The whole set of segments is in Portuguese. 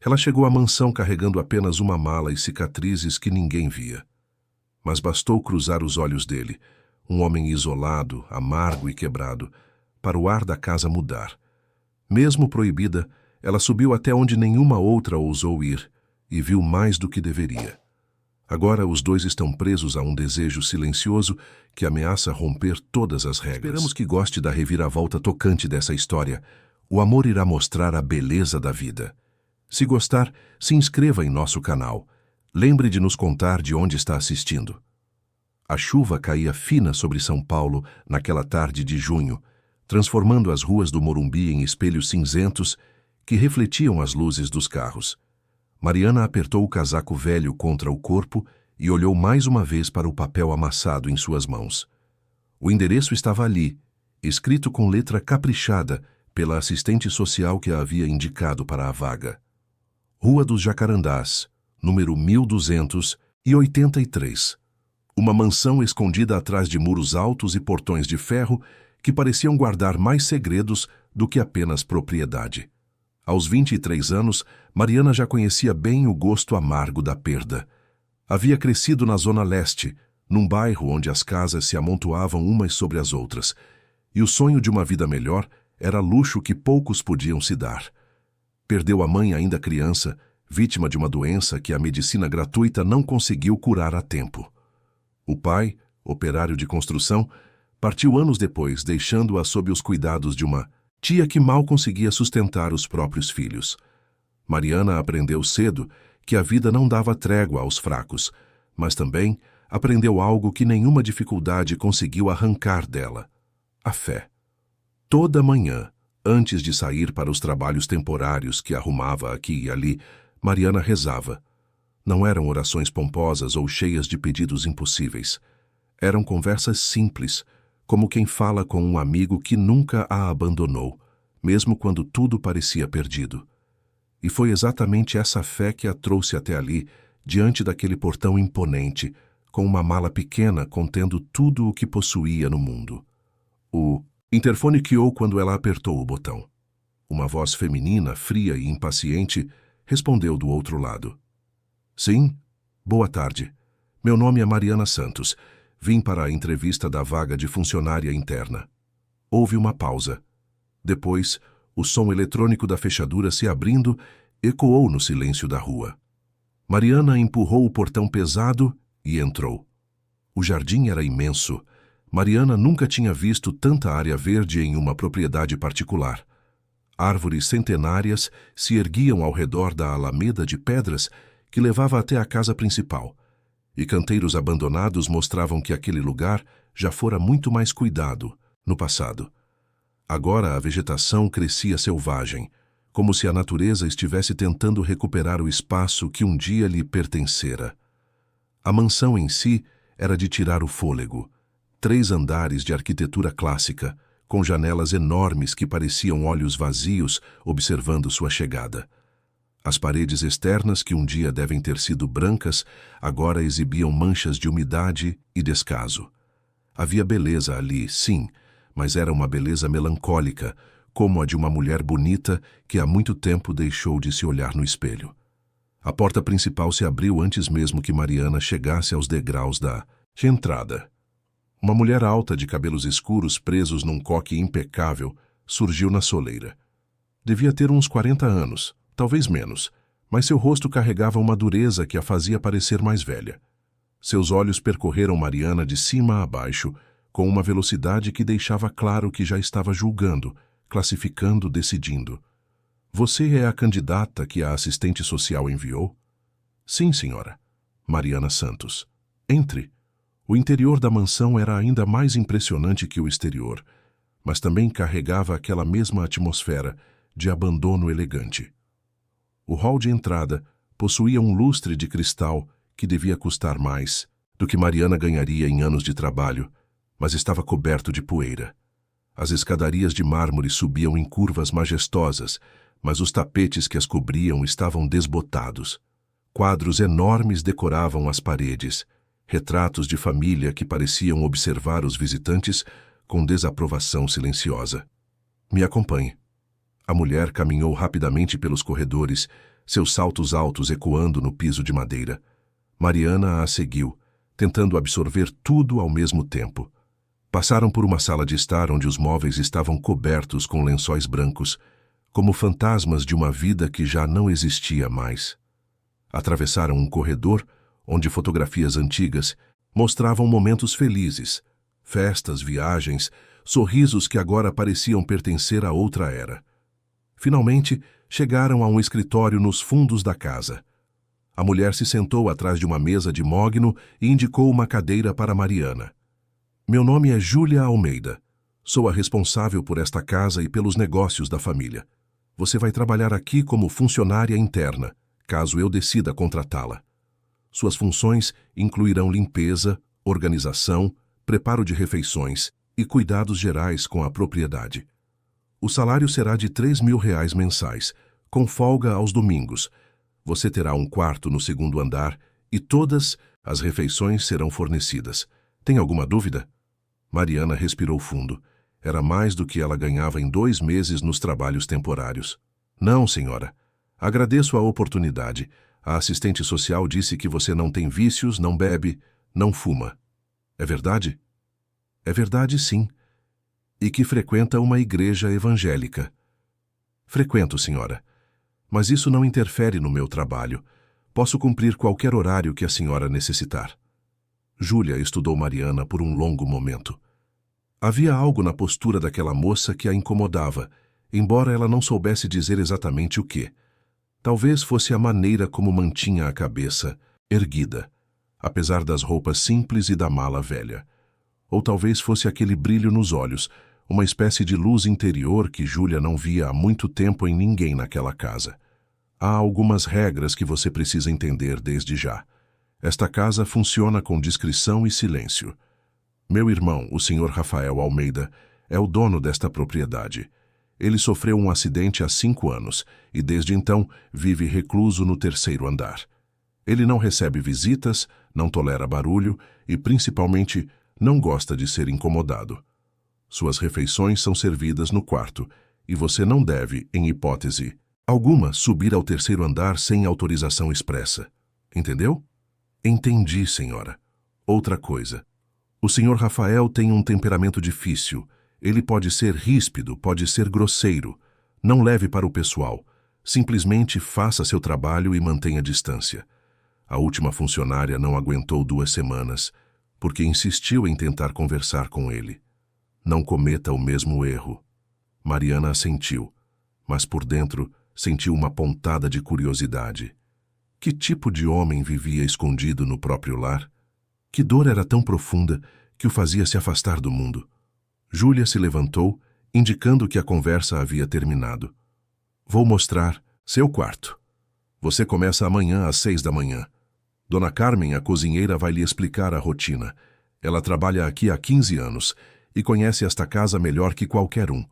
Ela chegou à mansão carregando apenas uma mala e cicatrizes que ninguém via. Mas bastou cruzar os olhos dele, um homem isolado, amargo e quebrado, para o ar da casa mudar. Mesmo proibida, ela subiu até onde nenhuma outra ousou ir e viu mais do que deveria. Agora os dois estão presos a um desejo silencioso que ameaça romper todas as regras. Esperamos que goste da reviravolta tocante dessa história. O amor irá mostrar a beleza da vida. Se gostar, se inscreva em nosso canal. Lembre de nos contar de onde está assistindo. A chuva caía fina sobre São Paulo naquela tarde de junho, transformando as ruas do Morumbi em espelhos cinzentos que refletiam as luzes dos carros. Mariana apertou o casaco velho contra o corpo e olhou mais uma vez para o papel amassado em suas mãos. O endereço estava ali, escrito com letra caprichada pela assistente social que a havia indicado para a vaga. Rua dos Jacarandás, número 1283. Uma mansão escondida atrás de muros altos e portões de ferro que pareciam guardar mais segredos do que apenas propriedade. Aos 23 anos, Mariana já conhecia bem o gosto amargo da perda. Havia crescido na Zona Leste, num bairro onde as casas se amontoavam umas sobre as outras, e o sonho de uma vida melhor era luxo que poucos podiam se dar. Perdeu a mãe ainda criança, vítima de uma doença que a medicina gratuita não conseguiu curar a tempo. O pai, operário de construção, partiu anos depois, deixando-a sob os cuidados de uma tia que mal conseguia sustentar os próprios filhos. Mariana aprendeu cedo que a vida não dava trégua aos fracos, mas também aprendeu algo que nenhuma dificuldade conseguiu arrancar dela: a fé. Toda manhã, antes de sair para os trabalhos temporários que arrumava aqui e ali, Mariana rezava. Não eram orações pomposas ou cheias de pedidos impossíveis. Eram conversas simples, como quem fala com um amigo que nunca a abandonou, mesmo quando tudo parecia perdido. E foi exatamente essa fé que a trouxe até ali, diante daquele portão imponente, com uma mala pequena contendo tudo o que possuía no mundo. O interfone chiou quando ela apertou o botão. Uma voz feminina, fria e impaciente, respondeu do outro lado. Sim? Boa tarde. Meu nome é Mariana Santos. Vim para a entrevista da vaga de funcionária interna. Houve uma pausa. Depois, o som eletrônico da fechadura se abrindo ecoou no silêncio da rua. Mariana empurrou o portão pesado e entrou. O jardim era imenso. Mariana nunca tinha visto tanta área verde em uma propriedade particular. Árvores centenárias se erguiam ao redor da alameda de pedras que levava até a casa principal, e canteiros abandonados mostravam que aquele lugar já fora muito mais cuidado no passado. Agora a vegetação crescia selvagem, como se a natureza estivesse tentando recuperar o espaço que um dia lhe pertencera. A mansão em si era de tirar o fôlego. 3 andares de arquitetura clássica, com janelas enormes que pareciam olhos vazios observando sua chegada. As paredes externas, que um dia devem ter sido brancas, agora exibiam manchas de umidade e descaso. Havia beleza ali, sim, mas era uma beleza melancólica, como a de uma mulher bonita que há muito tempo deixou de se olhar no espelho. A porta principal se abriu antes mesmo que Mariana chegasse aos degraus da entrada. Uma mulher alta de cabelos escuros presos num coque impecável surgiu na soleira. Devia ter uns 40 anos, talvez menos, mas seu rosto carregava uma dureza que a fazia parecer mais velha. Seus olhos percorreram Mariana de cima a baixo, com uma velocidade que deixava claro que já estava julgando, classificando, decidindo. Você é a candidata que a assistente social enviou? Sim, senhora. Mariana Santos. Entre. O interior da mansão era ainda mais impressionante que o exterior, mas também carregava aquela mesma atmosfera de abandono elegante. O hall de entrada possuía um lustre de cristal que devia custar mais do que Mariana ganharia em anos de trabalho, mas estava coberto de poeira. As escadarias de mármore subiam em curvas majestosas, mas os tapetes que as cobriam estavam desbotados. Quadros enormes decoravam as paredes, retratos de família que pareciam observar os visitantes com desaprovação silenciosa. Me acompanhe. A mulher caminhou rapidamente pelos corredores, seus saltos altos ecoando no piso de madeira. Mariana a seguiu, tentando absorver tudo ao mesmo tempo. Passaram por uma sala de estar onde os móveis estavam cobertos com lençóis brancos, como fantasmas de uma vida que já não existia mais. Atravessaram um corredor onde fotografias antigas mostravam momentos felizes, festas, viagens, sorrisos que agora pareciam pertencer a outra era. Finalmente, chegaram a um escritório nos fundos da casa. A mulher se sentou atrás de uma mesa de mogno e indicou uma cadeira para Mariana. Meu nome é Júlia Almeida. Sou a responsável por esta casa e pelos negócios da família. Você vai trabalhar aqui como funcionária interna, caso eu decida contratá-la. Suas funções incluirão limpeza, organização, preparo de refeições e cuidados gerais com a propriedade. O salário será de R$ 3.000 mensais, com folga aos domingos. Você terá um quarto no segundo andar e todas as refeições serão fornecidas. Tem alguma dúvida? Mariana respirou fundo. Era mais do que ela ganhava em 2 meses nos trabalhos temporários. Não, senhora. Agradeço a oportunidade. A assistente social disse que você não tem vícios, não bebe, não fuma. É verdade? É verdade, sim. E que frequenta uma igreja evangélica. Frequento, senhora. Mas isso não interfere no meu trabalho. Posso cumprir qualquer horário que a senhora necessitar. Júlia estudou Mariana por um longo momento. Havia algo na postura daquela moça que a incomodava, embora ela não soubesse dizer exatamente o que. Talvez fosse a maneira como mantinha a cabeça erguida, apesar das roupas simples e da mala velha. Ou talvez fosse aquele brilho nos olhos, uma espécie de luz interior que Júlia não via há muito tempo em ninguém naquela casa. Há algumas regras que você precisa entender desde já. Esta casa funciona com discrição e silêncio. Meu irmão, o Sr. Rafael Almeida, é o dono desta propriedade. Ele sofreu um acidente há 5 anos e desde então vive recluso no 3º andar. Ele não recebe visitas, não tolera barulho e, principalmente, não gosta de ser incomodado. Suas refeições são servidas no quarto e você não deve, em hipótese alguma, subir ao 3º andar sem autorização expressa. Entendeu? Entendi, senhora. Outra coisa. O Sr. Rafael tem um temperamento difícil. Ele pode ser ríspido, pode ser grosseiro. Não leve para o pessoal. Simplesmente faça seu trabalho e mantenha distância. A última funcionária não aguentou 2 semanas, porque insistiu em tentar conversar com ele. Não cometa o mesmo erro. Mariana assentiu, mas por dentro sentiu uma pontada de curiosidade. Que tipo de homem vivia escondido no próprio lar? Que dor era tão profunda que o fazia se afastar do mundo? Júlia se levantou, indicando que a conversa havia terminado. Vou mostrar seu quarto. Você começa amanhã às 6 da manhã. Dona Carmen, a cozinheira, vai lhe explicar a rotina. Ela trabalha aqui há 15 anos e conhece esta casa melhor que qualquer um.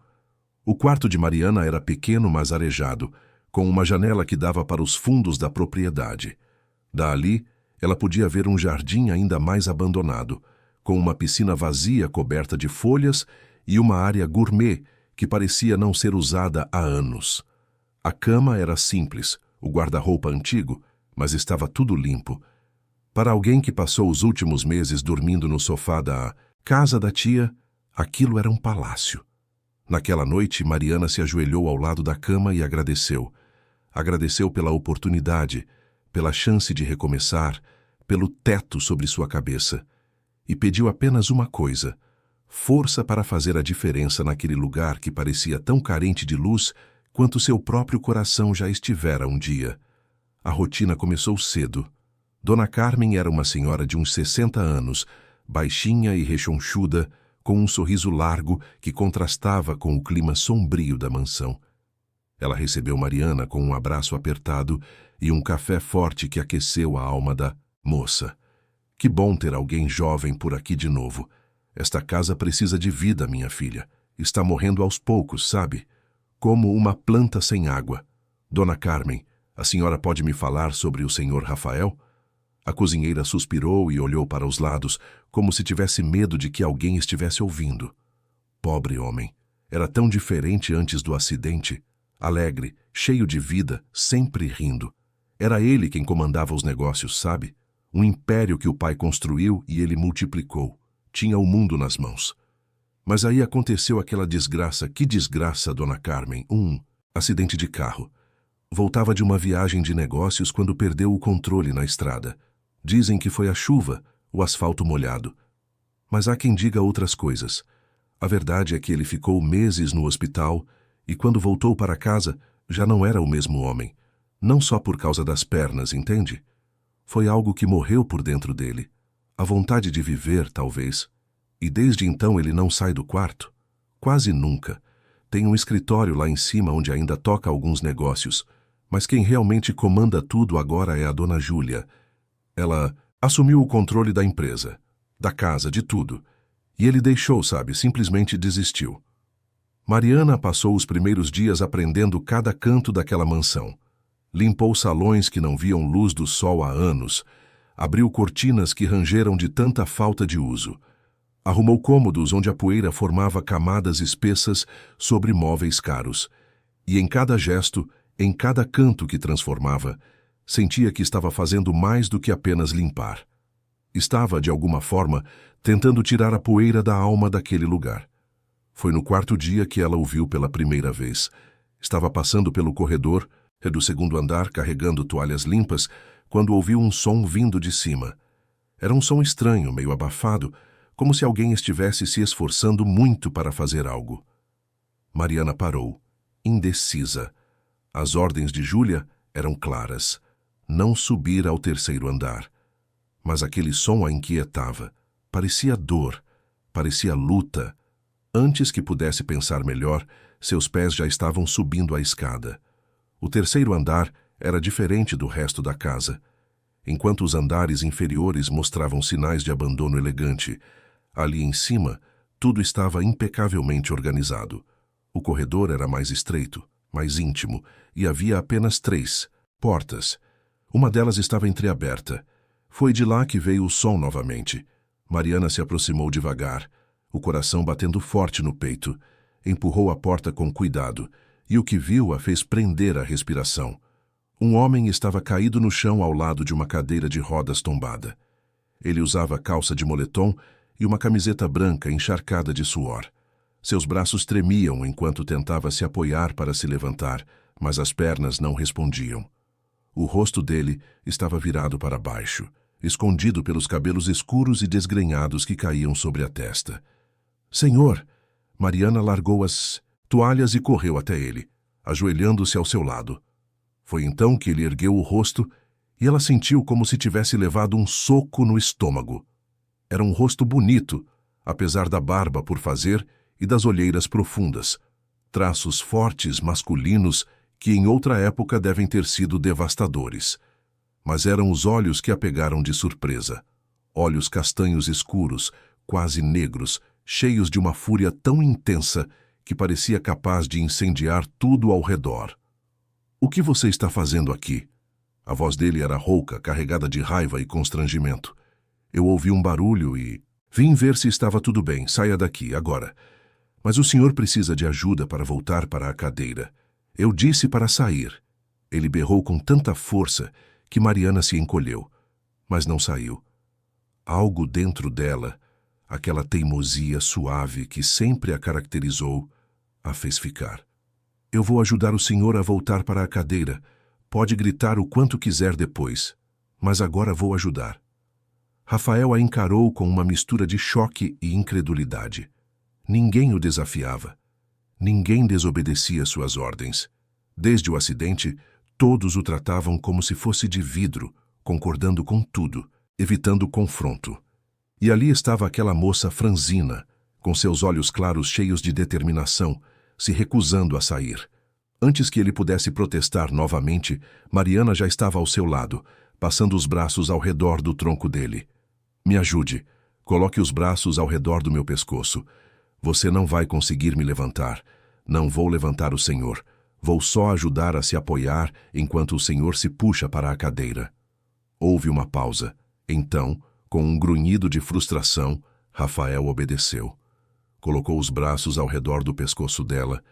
O quarto de Mariana era pequeno, mas arejado, com uma janela que dava para os fundos da propriedade. Dali, ela podia ver um jardim ainda mais abandonado, com uma piscina vazia coberta de folhas e uma área gourmet que parecia não ser usada há anos. A cama era simples, o guarda-roupa antigo, mas estava tudo limpo. Para alguém que passou os últimos meses dormindo no sofá da casa da tia, aquilo era um palácio. Naquela noite, Mariana se ajoelhou ao lado da cama e agradeceu. Agradeceu pela oportunidade, pela chance de recomeçar, pelo teto sobre sua cabeça. E pediu apenas uma coisa: força para fazer a diferença naquele lugar que parecia tão carente de luz quanto seu próprio coração já estivera um dia. A rotina começou cedo. Dona Carmen era uma senhora de uns 60 anos, baixinha e rechonchuda, com um sorriso largo que contrastava com o clima sombrio da mansão. Ela recebeu Mariana com um abraço apertado e um café forte que aqueceu a alma da moça. Que bom ter alguém jovem por aqui de novo. Esta casa precisa de vida, minha filha. Está morrendo aos poucos, sabe? Como uma planta sem água. Dona Carmen, a senhora pode me falar sobre o Sr. Rafael? A cozinheira suspirou e olhou para os lados, como se tivesse medo de que alguém estivesse ouvindo. Pobre homem. Era tão diferente antes do acidente. Alegre, cheio de vida, sempre rindo. Era ele quem comandava os negócios, sabe? Um império que o pai construiu e ele multiplicou. Tinha o mundo nas mãos. Mas aí aconteceu aquela desgraça. Que desgraça, dona Carmen? Um acidente de carro. Voltava de uma viagem de negócios quando perdeu o controle na estrada. Dizem que foi a chuva, o asfalto molhado. Mas há quem diga outras coisas. A verdade é que ele ficou meses no hospital e quando voltou para casa já não era o mesmo homem. Não só por causa das pernas, entende? Foi algo que morreu por dentro dele. A vontade de viver, talvez. E desde então ele não sai do quarto. Quase nunca. Tem um escritório lá em cima onde ainda toca alguns negócios. Mas quem realmente comanda tudo agora é a dona Júlia. Ela assumiu o controle da empresa, da casa, de tudo. E ele deixou, sabe, simplesmente desistiu. Mariana passou os primeiros dias aprendendo cada canto daquela mansão. Limpou salões que não viam luz do sol há anos. Abriu cortinas que rangeram de tanta falta de uso. Arrumou cômodos onde a poeira formava camadas espessas sobre móveis caros. E em cada gesto, em cada canto que transformava, sentia que estava fazendo mais do que apenas limpar. Estava, de alguma forma, tentando tirar a poeira da alma daquele lugar. Foi no quarto dia que ela o viu pela primeira vez. Estava passando pelo corredor, do segundo andar, carregando toalhas limpas, quando ouviu um som vindo de cima. Era um som estranho, meio abafado, como se alguém estivesse se esforçando muito para fazer algo. Mariana parou, indecisa. As ordens de Júlia eram claras. Não subir ao terceiro andar. Mas aquele som a inquietava. Parecia dor, parecia luta. Antes que pudesse pensar melhor, seus pés já estavam subindo a escada. O terceiro andar era diferente do resto da casa. Enquanto os andares inferiores mostravam sinais de abandono elegante, ali em cima, tudo estava impecavelmente organizado. O corredor era mais estreito, mais íntimo, e havia apenas 3 portas. Uma delas estava entreaberta. Foi de lá que veio o som novamente. Mariana se aproximou devagar, o coração batendo forte no peito. Empurrou a porta com cuidado, e o que viu a fez prender a respiração. Um homem estava caído no chão ao lado de uma cadeira de rodas tombada. Ele usava calça de moletom e uma camiseta branca encharcada de suor. Seus braços tremiam enquanto tentava se apoiar para se levantar, mas as pernas não respondiam. O rosto dele estava virado para baixo, escondido pelos cabelos escuros e desgrenhados que caíam sobre a testa. "Senhor!" Mariana largou as toalhas e correu até ele, ajoelhando-se ao seu lado. Foi então que ele ergueu o rosto e ela sentiu como se tivesse levado um soco no estômago. Era um rosto bonito, apesar da barba por fazer e das olheiras profundas. Traços fortes, masculinos, que em outra época devem ter sido devastadores. Mas eram os olhos que a pegaram de surpresa. Olhos castanhos escuros, quase negros, cheios de uma fúria tão intensa que parecia capaz de incendiar tudo ao redor. "O que você está fazendo aqui?" A voz dele era rouca, carregada de raiva e constrangimento. "Eu ouvi um barulho e... vim ver se estava tudo bem. Saia daqui, agora. Mas o senhor precisa de ajuda para voltar para a cadeira. Eu disse para sair." Ele berrou com tanta força que Mariana se encolheu, mas não saiu. Algo dentro dela, aquela teimosia suave que sempre a caracterizou, a fez ficar. "Eu vou ajudar o senhor a voltar para a cadeira. Pode gritar o quanto quiser depois, mas agora vou ajudar." Rafael a encarou com uma mistura de choque e incredulidade. Ninguém o desafiava. Ninguém desobedecia suas ordens. Desde o acidente, todos o tratavam como se fosse de vidro, concordando com tudo, evitando confronto. E ali estava aquela moça franzina, com seus olhos claros cheios de determinação, se recusando a sair. Antes que ele pudesse protestar novamente, Mariana já estava ao seu lado, passando os braços ao redor do tronco dele. "Me ajude. Coloque os braços ao redor do meu pescoço. Você não vai conseguir me levantar. Não vou levantar o senhor. Vou só ajudar a se apoiar enquanto o senhor se puxa para a cadeira." Houve uma pausa. Então, com um grunhido de frustração, Rafael obedeceu. Colocou os braços ao redor do pescoço dela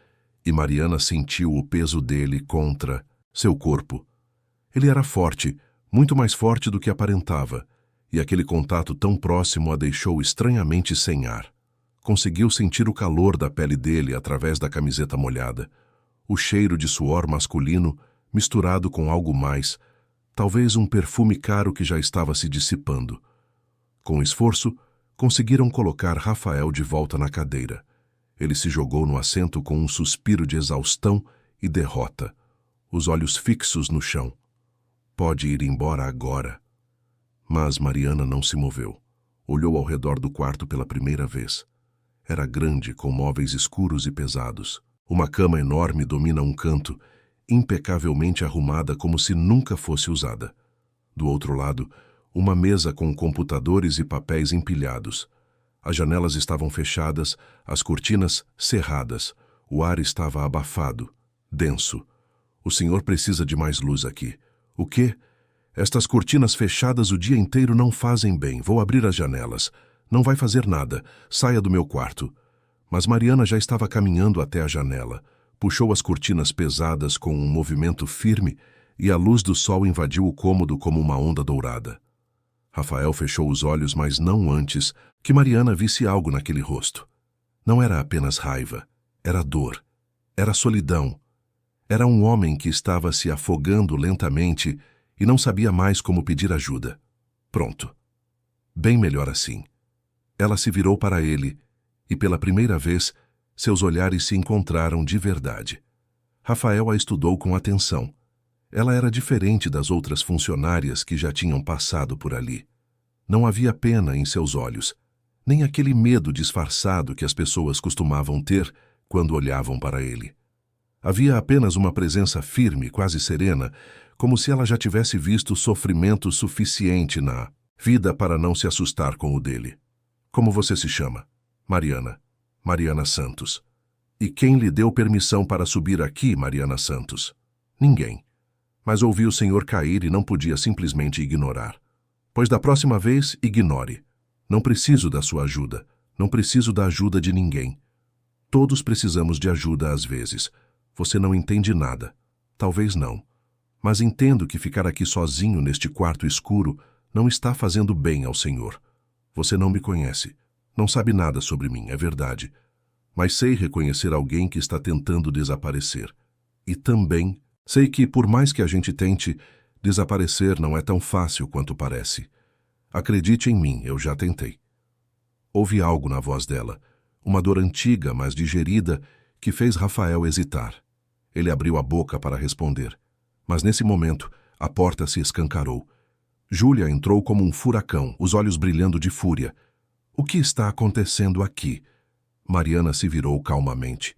e Mariana sentiu o peso dele contra seu corpo. Ele era forte, muito mais forte do que aparentava, e aquele contato tão próximo a deixou estranhamente sem ar. Conseguiu sentir o calor da pele dele através da camiseta molhada, o cheiro de suor masculino misturado com algo mais, talvez um perfume caro que já estava se dissipando. Com esforço, conseguiram colocar Rafael de volta na cadeira. Ele se jogou no assento com um suspiro de exaustão e derrota, os olhos fixos no chão. Pode ir embora agora. Mas Mariana não se moveu. Olhou ao redor do quarto pela primeira vez. Era grande, com móveis escuros e pesados. Uma cama enorme domina um canto, impecavelmente arrumada como se nunca fosse usada. Do outro lado, uma mesa com computadores e papéis empilhados. As janelas estavam fechadas, as cortinas cerradas. O ar estava abafado, denso. O senhor precisa de mais luz aqui. O quê? Estas cortinas fechadas o dia inteiro não fazem bem. Vou abrir as janelas. Não vai fazer nada. Saia do meu quarto. Mas Mariana já estava caminhando até a janela. Puxou as cortinas pesadas com um movimento firme e a luz do sol invadiu o cômodo como uma onda dourada. Rafael fechou os olhos, mas não antes que Mariana visse algo naquele rosto. Não era apenas raiva. Era dor. Era solidão. Era um homem que estava se afogando lentamente e não sabia mais como pedir ajuda. Pronto. Bem melhor assim. Ela se virou para ele e, pela primeira vez, seus olhares se encontraram de verdade. Rafael a estudou com atenção. Ela era diferente das outras funcionárias que já tinham passado por ali. Não havia pena em seus olhos, nem aquele medo disfarçado que as pessoas costumavam ter quando olhavam para ele. Havia apenas uma presença firme, quase serena, como se ela já tivesse visto sofrimento suficiente na vida para não se assustar com o dele. Como você se chama? Mariana. Mariana Santos. E quem lhe deu permissão para subir aqui, Mariana Santos? Ninguém. Mas ouvi o senhor cair e não podia simplesmente ignorar. Pois da próxima vez, ignore. Não preciso da sua ajuda. Não preciso da ajuda de ninguém. Todos precisamos de ajuda às vezes. Você não entende nada. Talvez não. Mas entendo que ficar aqui sozinho neste quarto escuro não está fazendo bem ao senhor. Você não me conhece. Não sabe nada sobre mim, é verdade. Mas sei reconhecer alguém que está tentando desaparecer. E também sei que, por mais que a gente tente, desaparecer não é tão fácil quanto parece. Acredite em mim, eu já tentei. Houve algo na voz dela, uma dor antiga, mas digerida, que fez Rafael hesitar. Ele abriu a boca para responder. Mas nesse momento, a porta se escancarou. Júlia entrou como um furacão, os olhos brilhando de fúria. O que está acontecendo aqui? Mariana se virou calmamente.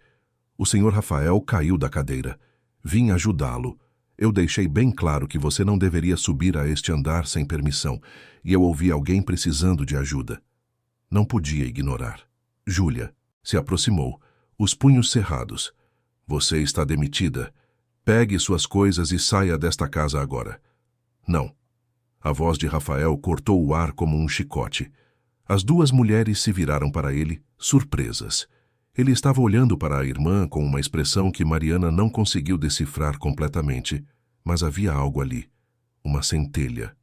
O senhor Rafael caiu da cadeira. Vim ajudá-lo. Eu deixei bem claro que você não deveria subir a este andar sem permissão, e eu ouvi alguém precisando de ajuda. Não podia ignorar. Júlia se aproximou, os punhos cerrados. Você está demitida. Pegue suas coisas e saia desta casa agora. Não. A voz de Rafael cortou o ar como um chicote. As duas mulheres se viraram para ele, surpresas. Ele estava olhando para a irmã com uma expressão que Mariana não conseguiu decifrar completamente, mas havia algo ali. Uma centelha.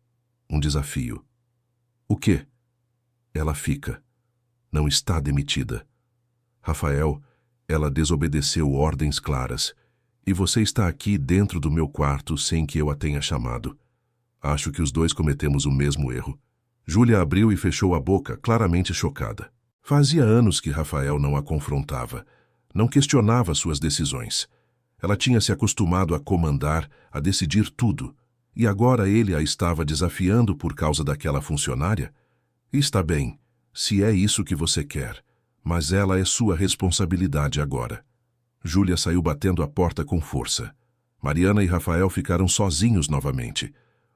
Um desafio. O quê? Ela fica. Não está demitida. Rafael, ela desobedeceu ordens claras. E você está aqui dentro do meu quarto sem que eu a tenha chamado. Acho que os dois cometemos o mesmo erro. Júlia abriu e fechou a boca, claramente chocada. Fazia anos que Rafael não a confrontava, não questionava suas decisões. Ela tinha se acostumado a comandar, a decidir tudo, e agora ele a estava desafiando por causa daquela funcionária? Está bem, se é isso que você quer, mas ela é sua responsabilidade agora. Júlia saiu batendo a porta com força. Mariana e Rafael ficaram sozinhos novamente.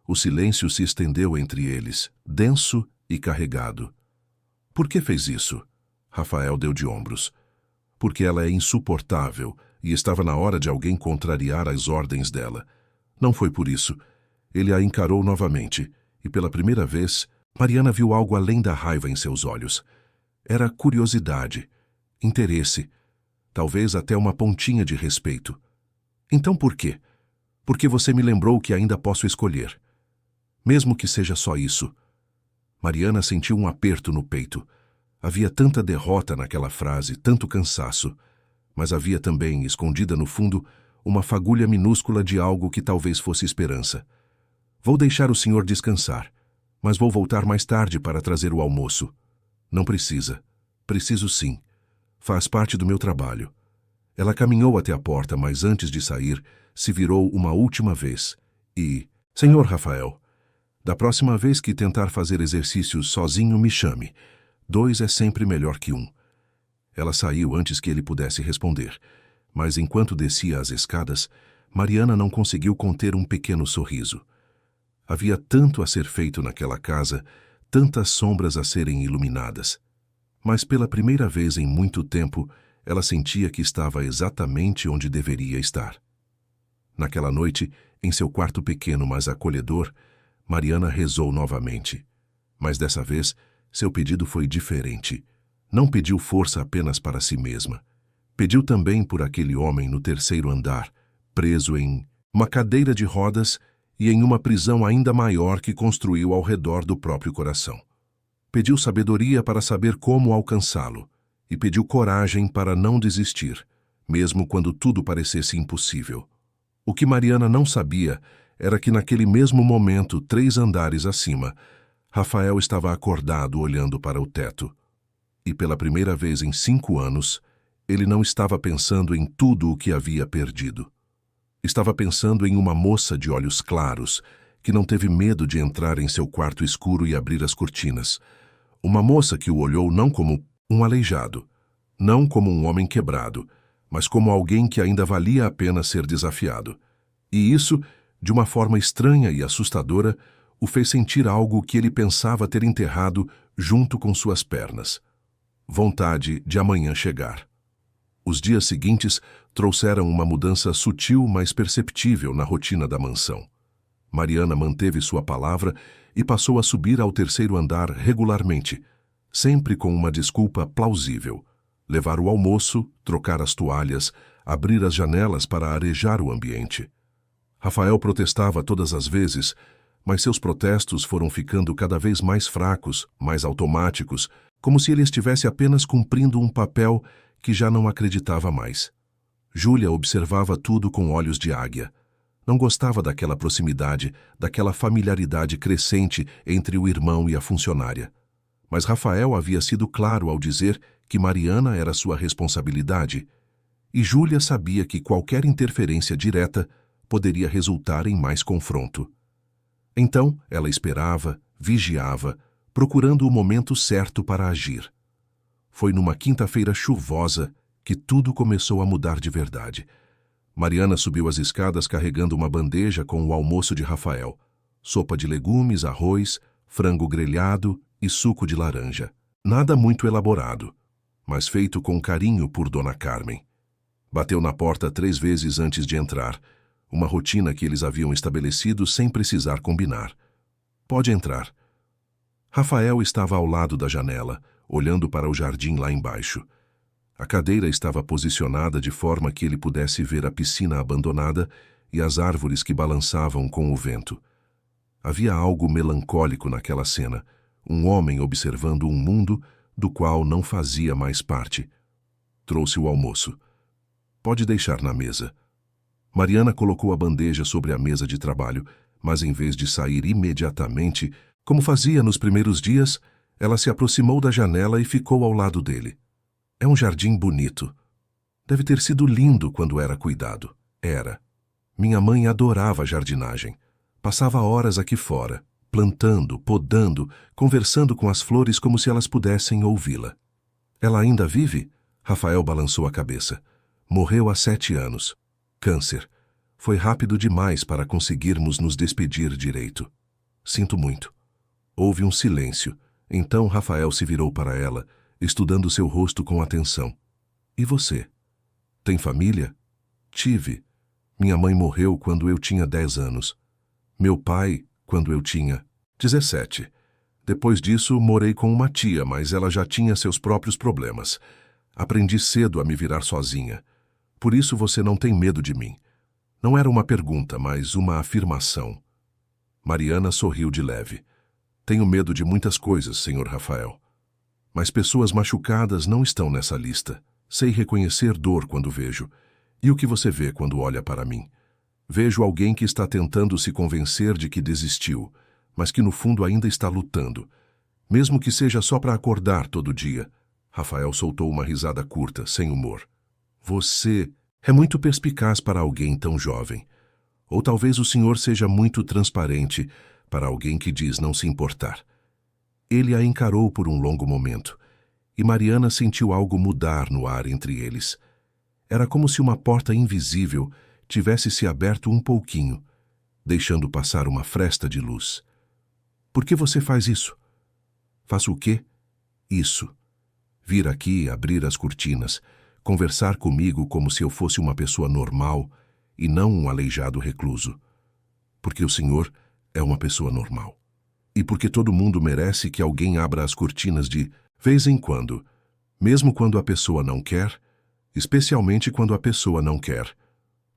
O silêncio se estendeu entre eles, denso e carregado. Por que fez isso? Rafael deu de ombros. Porque ela é insuportável e estava na hora de alguém contrariar as ordens dela. Não foi por isso. Ele a encarou novamente e, pela primeira vez, Mariana viu algo além da raiva em seus olhos. Era curiosidade, interesse. talvez até uma pontinha de respeito. Então por quê? Porque você me lembrou que ainda posso escolher. Mesmo que seja só isso. Mariana sentiu um aperto no peito. Havia tanta derrota naquela frase, tanto cansaço. Mas havia também, escondida no fundo, uma fagulha minúscula de algo que talvez fosse esperança. Vou deixar o senhor descansar, mas vou voltar mais tarde para trazer o almoço. Não precisa. Preciso sim. Faz parte do meu trabalho. Ela caminhou até a porta, mas antes de sair, se virou uma última vez e... Senhor Rafael, da próxima vez que tentar fazer exercícios sozinho, me chame. 2 é sempre melhor que 1. Ela saiu antes que ele pudesse responder, mas enquanto descia as escadas, Mariana não conseguiu conter um pequeno sorriso. Havia tanto a ser feito naquela casa, tantas sombras a serem iluminadas. Mas pela primeira vez em muito tempo, ela sentia que estava exatamente onde deveria estar. Naquela noite, em seu quarto pequeno mas acolhedor, Mariana rezou novamente. Mas dessa vez, seu pedido foi diferente. Não pediu força apenas para si mesma. Pediu também por aquele homem no 3º andar, preso em uma cadeira de rodas e em uma prisão ainda maior que construiu ao redor do próprio coração. Pediu sabedoria para saber como alcançá-lo e pediu coragem para não desistir, mesmo quando tudo parecesse impossível. O que Mariana não sabia era que naquele mesmo momento, 3 andares acima, Rafael estava acordado olhando para o teto. E pela primeira vez em 5 anos, ele não estava pensando em tudo o que havia perdido. Estava pensando em uma moça de olhos claros, que não teve medo de entrar em seu quarto escuro e abrir as cortinas. Uma moça que o olhou não como um aleijado, não como um homem quebrado, mas como alguém que ainda valia a pena ser desafiado. E isso, de uma forma estranha e assustadora, o fez sentir algo que ele pensava ter enterrado junto com suas pernas. Vontade de amanhã chegar. Os dias seguintes trouxeram uma mudança sutil, mas perceptível na rotina da mansão. Mariana manteve sua palavra e passou a subir ao 3º andar regularmente, sempre com uma desculpa plausível: levar o almoço, trocar as toalhas, abrir as janelas para arejar o ambiente. Rafael protestava todas as vezes, mas seus protestos foram ficando cada vez mais fracos, mais automáticos, como se ele estivesse apenas cumprindo um papel que já não acreditava mais. Júlia observava tudo com olhos de águia. Não gostava daquela proximidade, daquela familiaridade crescente entre o irmão e a funcionária. Mas Rafael havia sido claro ao dizer que Mariana era sua responsabilidade, e Júlia sabia que qualquer interferência direta poderia resultar em mais confronto. Então, ela esperava, vigiava, procurando o momento certo para agir. Foi numa quinta-feira chuvosa que tudo começou a mudar de verdade. Mariana subiu as escadas carregando uma bandeja com o almoço de Rafael: sopa de legumes, arroz, frango grelhado e suco de laranja. Nada muito elaborado, mas feito com carinho por Dona Carmen. Bateu na porta 3 vezes antes de entrar, uma rotina que eles haviam estabelecido sem precisar combinar. Pode entrar. Rafael estava ao lado da janela, olhando para o jardim lá embaixo. A cadeira estava posicionada de forma que ele pudesse ver a piscina abandonada e as árvores que balançavam com o vento. Havia algo melancólico naquela cena, um homem observando um mundo do qual não fazia mais parte. Trouxe o almoço. Pode deixar na mesa. Mariana colocou a bandeja sobre a mesa de trabalho, mas em vez de sair imediatamente, como fazia nos primeiros dias, ela se aproximou da janela e ficou ao lado dele. É um jardim bonito. Deve ter sido lindo quando era cuidado. Era. Minha mãe adorava jardinagem. Passava horas aqui fora, plantando, podando, conversando com as flores como se elas pudessem ouvi-la. Ela ainda vive? Rafael balançou a cabeça. Morreu há 7 anos. Câncer. Foi rápido demais para conseguirmos nos despedir direito. Sinto muito. Houve um silêncio. Então Rafael se virou para ela, estudando seu rosto com atenção. E você? Tem família? Tive. Minha mãe morreu quando eu tinha 10 anos. Meu pai, quando eu tinha 17. Depois disso, morei com uma tia, mas ela já tinha seus próprios problemas. Aprendi cedo a me virar sozinha. Por isso você não tem medo de mim. Não era uma pergunta, mas uma afirmação. Mariana sorriu de leve. Tenho medo de muitas coisas, Sr. Rafael. Mas pessoas machucadas não estão nessa lista. Sei reconhecer dor quando vejo. E o que você vê quando olha para mim? Vejo alguém que está tentando se convencer de que desistiu, mas que no fundo ainda está lutando. Mesmo que seja só para acordar todo dia. Rafael soltou uma risada curta, sem humor. Você é muito perspicaz para alguém tão jovem. Ou talvez o senhor seja muito transparente para alguém que diz não se importar. Ele a encarou por um longo momento, e Mariana sentiu algo mudar no ar entre eles. Era como se uma porta invisível tivesse se aberto um pouquinho, deixando passar uma fresta de luz. Por que você faz isso? Faço o quê? Isso. Vir aqui, abrir as cortinas, conversar comigo como se eu fosse uma pessoa normal e não um aleijado recluso. Porque o senhor é uma pessoa normal. E porque todo mundo merece que alguém abra as cortinas de vez em quando, mesmo quando a pessoa não quer, especialmente quando a pessoa não quer.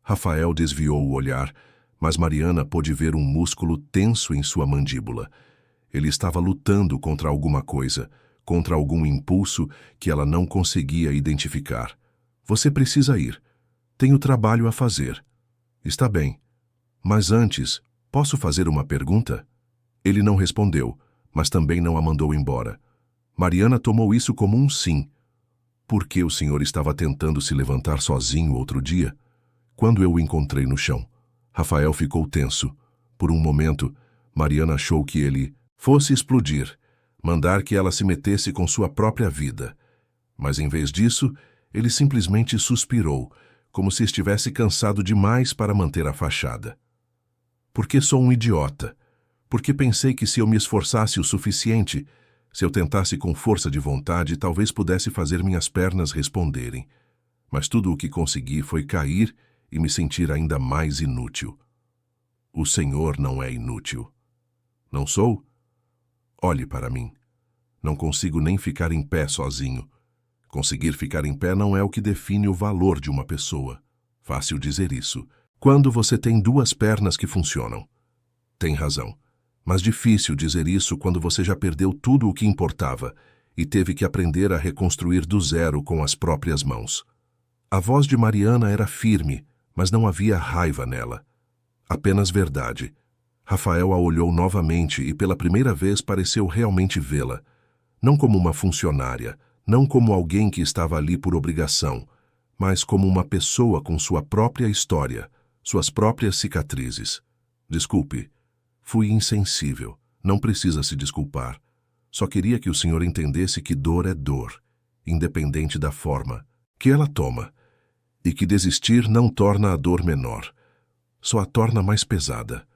Rafael desviou o olhar, mas Mariana pôde ver um músculo tenso em sua mandíbula. Ele estava lutando contra alguma coisa, contra algum impulso que ela não conseguia identificar. Você precisa ir. Tenho trabalho a fazer. Está bem. Mas antes, posso fazer uma pergunta? Ele não respondeu, mas também não a mandou embora. Mariana tomou isso como um sim. Por que o senhor estava tentando se levantar sozinho outro dia? Quando eu o encontrei no chão. Rafael ficou tenso. Por um momento, Mariana achou que ele fosse explodir, mandar que ela se metesse com sua própria vida. Mas em vez disso, ele simplesmente suspirou, como se estivesse cansado demais para manter a fachada. Porque sou um idiota. Porque pensei que se eu me esforçasse o suficiente, se eu tentasse com força de vontade, talvez pudesse fazer minhas pernas responderem. Mas tudo o que consegui foi cair e me sentir ainda mais inútil. O senhor não é inútil. Não sou? Olhe para mim. Não consigo nem ficar em pé sozinho. Conseguir ficar em pé não é o que define o valor de uma pessoa. Fácil dizer isso. Quando você tem duas pernas que funcionam. Tem razão. Mas difícil dizer isso quando você já perdeu tudo o que importava e teve que aprender a reconstruir do zero com as próprias mãos. A voz de Mariana era firme, mas não havia raiva nela. Apenas verdade. Rafael a olhou novamente e pela primeira vez pareceu realmente vê-la. Não como uma funcionária, não como alguém que estava ali por obrigação, mas como uma pessoa com sua própria história, suas próprias cicatrizes. Desculpe. Fui insensível. Não precisa se desculpar. Só queria que o senhor entendesse que dor é dor, independente da forma que ela toma, e que desistir não torna a dor menor, só a torna mais pesada.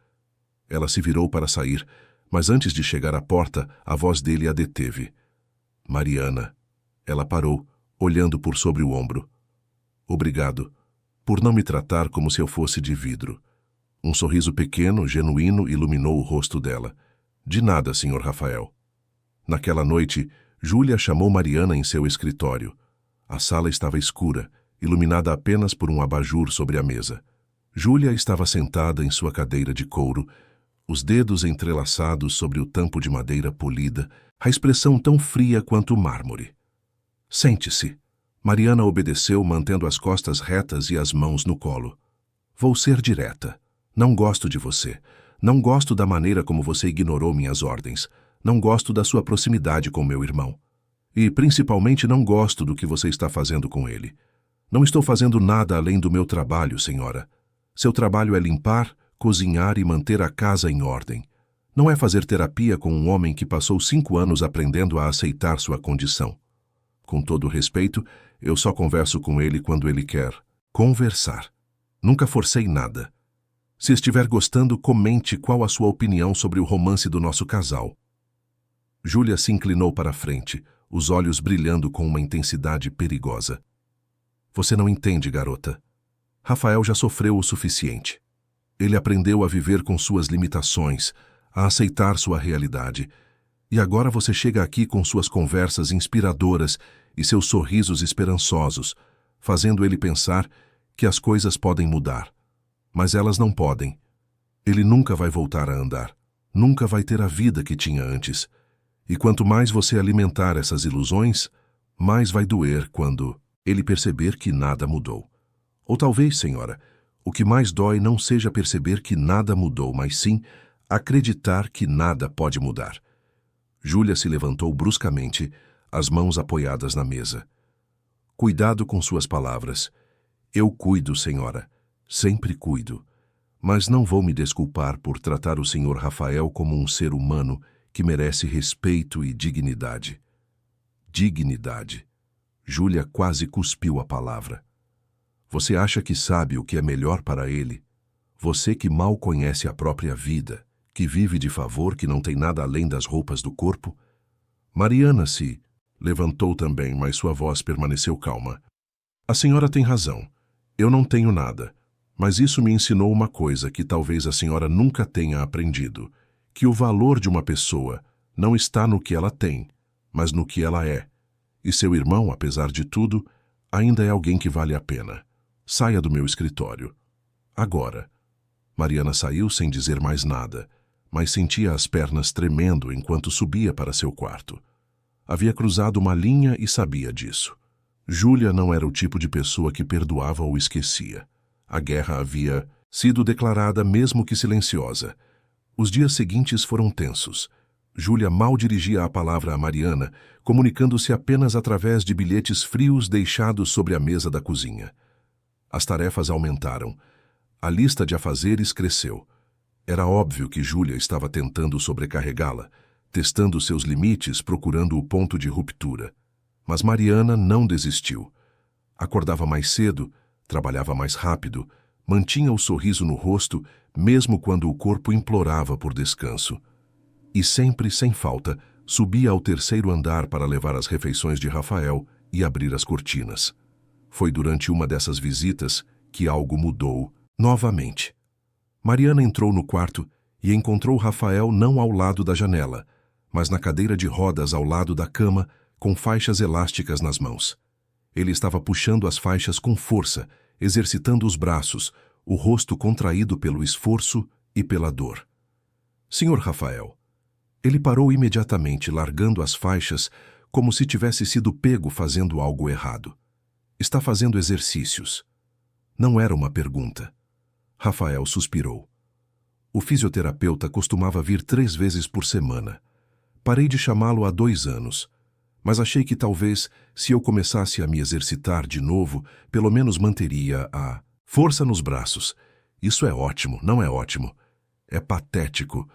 Ela se virou para sair, mas antes de chegar à porta, a voz dele a deteve. Mariana. Ela parou, olhando por sobre o ombro. Obrigado, por não me tratar como se eu fosse de vidro. Um sorriso pequeno, genuíno, iluminou o rosto dela. De nada, Sr. Rafael. Naquela noite, Júlia chamou Mariana em seu escritório. A sala estava escura, iluminada apenas por um abajur sobre a mesa. Júlia estava sentada em sua cadeira de couro, os dedos entrelaçados sobre o tampo de madeira polida, a expressão tão fria quanto o mármore. Sente-se. Mariana obedeceu, mantendo as costas retas e as mãos no colo. Vou ser direta. Não gosto de você. Não gosto da maneira como você ignorou minhas ordens. Não gosto da sua proximidade com meu irmão. E, principalmente, não gosto do que você está fazendo com ele. Não estou fazendo nada além do meu trabalho, senhora. Seu trabalho é limpar, cozinhar e manter a casa em ordem. Não é fazer terapia com um homem que passou 5 anos aprendendo a aceitar sua condição. Com todo respeito, eu só converso com ele quando ele quer conversar. Nunca forcei nada. Se estiver gostando, comente qual a sua opinião sobre o romance do nosso casal. Júlia se inclinou para a frente, os olhos brilhando com uma intensidade perigosa. Você não entende, garota. Rafael já sofreu o suficiente. Ele aprendeu a viver com suas limitações, a aceitar sua realidade. E agora você chega aqui com suas conversas inspiradoras e seus sorrisos esperançosos, fazendo ele pensar que as coisas podem mudar. Mas elas não podem. Ele nunca vai voltar a andar, nunca vai ter a vida que tinha antes. E quanto mais você alimentar essas ilusões, mais vai doer quando ele perceber que nada mudou. Ou talvez, senhora, o que mais dói não seja perceber que nada mudou, mas sim acreditar que nada pode mudar. Júlia se levantou bruscamente, as mãos apoiadas na mesa. Cuidado com suas palavras. Eu cuido, senhora. Sempre cuido. Mas não vou me desculpar por tratar o senhor Rafael como um ser humano que merece respeito e dignidade. Dignidade. Júlia quase cuspiu a palavra. Você acha que sabe o que é melhor para ele? Você que mal conhece a própria vida, que vive de favor, que não tem nada além das roupas do corpo? Mariana se levantou também, mas sua voz permaneceu calma. A senhora tem razão. Eu não tenho nada. Mas isso me ensinou uma coisa que talvez a senhora nunca tenha aprendido, que o valor de uma pessoa não está no que ela tem, mas no que ela é. E seu irmão, apesar de tudo, ainda é alguém que vale a pena. Saia do meu escritório. Agora. Mariana saiu sem dizer mais nada, mas sentia as pernas tremendo enquanto subia para seu quarto. Havia cruzado uma linha e sabia disso. Júlia não era o tipo de pessoa que perdoava ou esquecia. A guerra havia sido declarada mesmo que silenciosa. Os dias seguintes foram tensos. Júlia mal dirigia a palavra a Mariana, comunicando-se apenas através de bilhetes frios deixados sobre a mesa da cozinha. As tarefas aumentaram. A lista de afazeres cresceu. Era óbvio que Júlia estava tentando sobrecarregá-la, testando seus limites, procurando o ponto de ruptura. Mas Mariana não desistiu. Acordava mais cedo, trabalhava mais rápido, mantinha o sorriso no rosto, mesmo quando o corpo implorava por descanso. E sempre, sem falta, subia ao terceiro andar para levar as refeições de Rafael e abrir as cortinas. Foi durante uma dessas visitas que algo mudou novamente. Mariana entrou no quarto e encontrou Rafael não ao lado da janela, mas na cadeira de rodas ao lado da cama, com faixas elásticas nas mãos. Ele estava puxando as faixas com força, exercitando os braços, o rosto contraído pelo esforço e pela dor. Senhor Rafael. Ele parou imediatamente, largando as faixas, como se tivesse sido pego fazendo algo errado. Está fazendo exercícios. Não era uma pergunta. Rafael suspirou. O fisioterapeuta costumava vir 3 vezes por semana. Parei de chamá-lo há 2 anos. Mas achei que talvez, se eu começasse a me exercitar de novo, pelo menos manteria a força nos braços. Isso é ótimo, não é ótimo. É patético.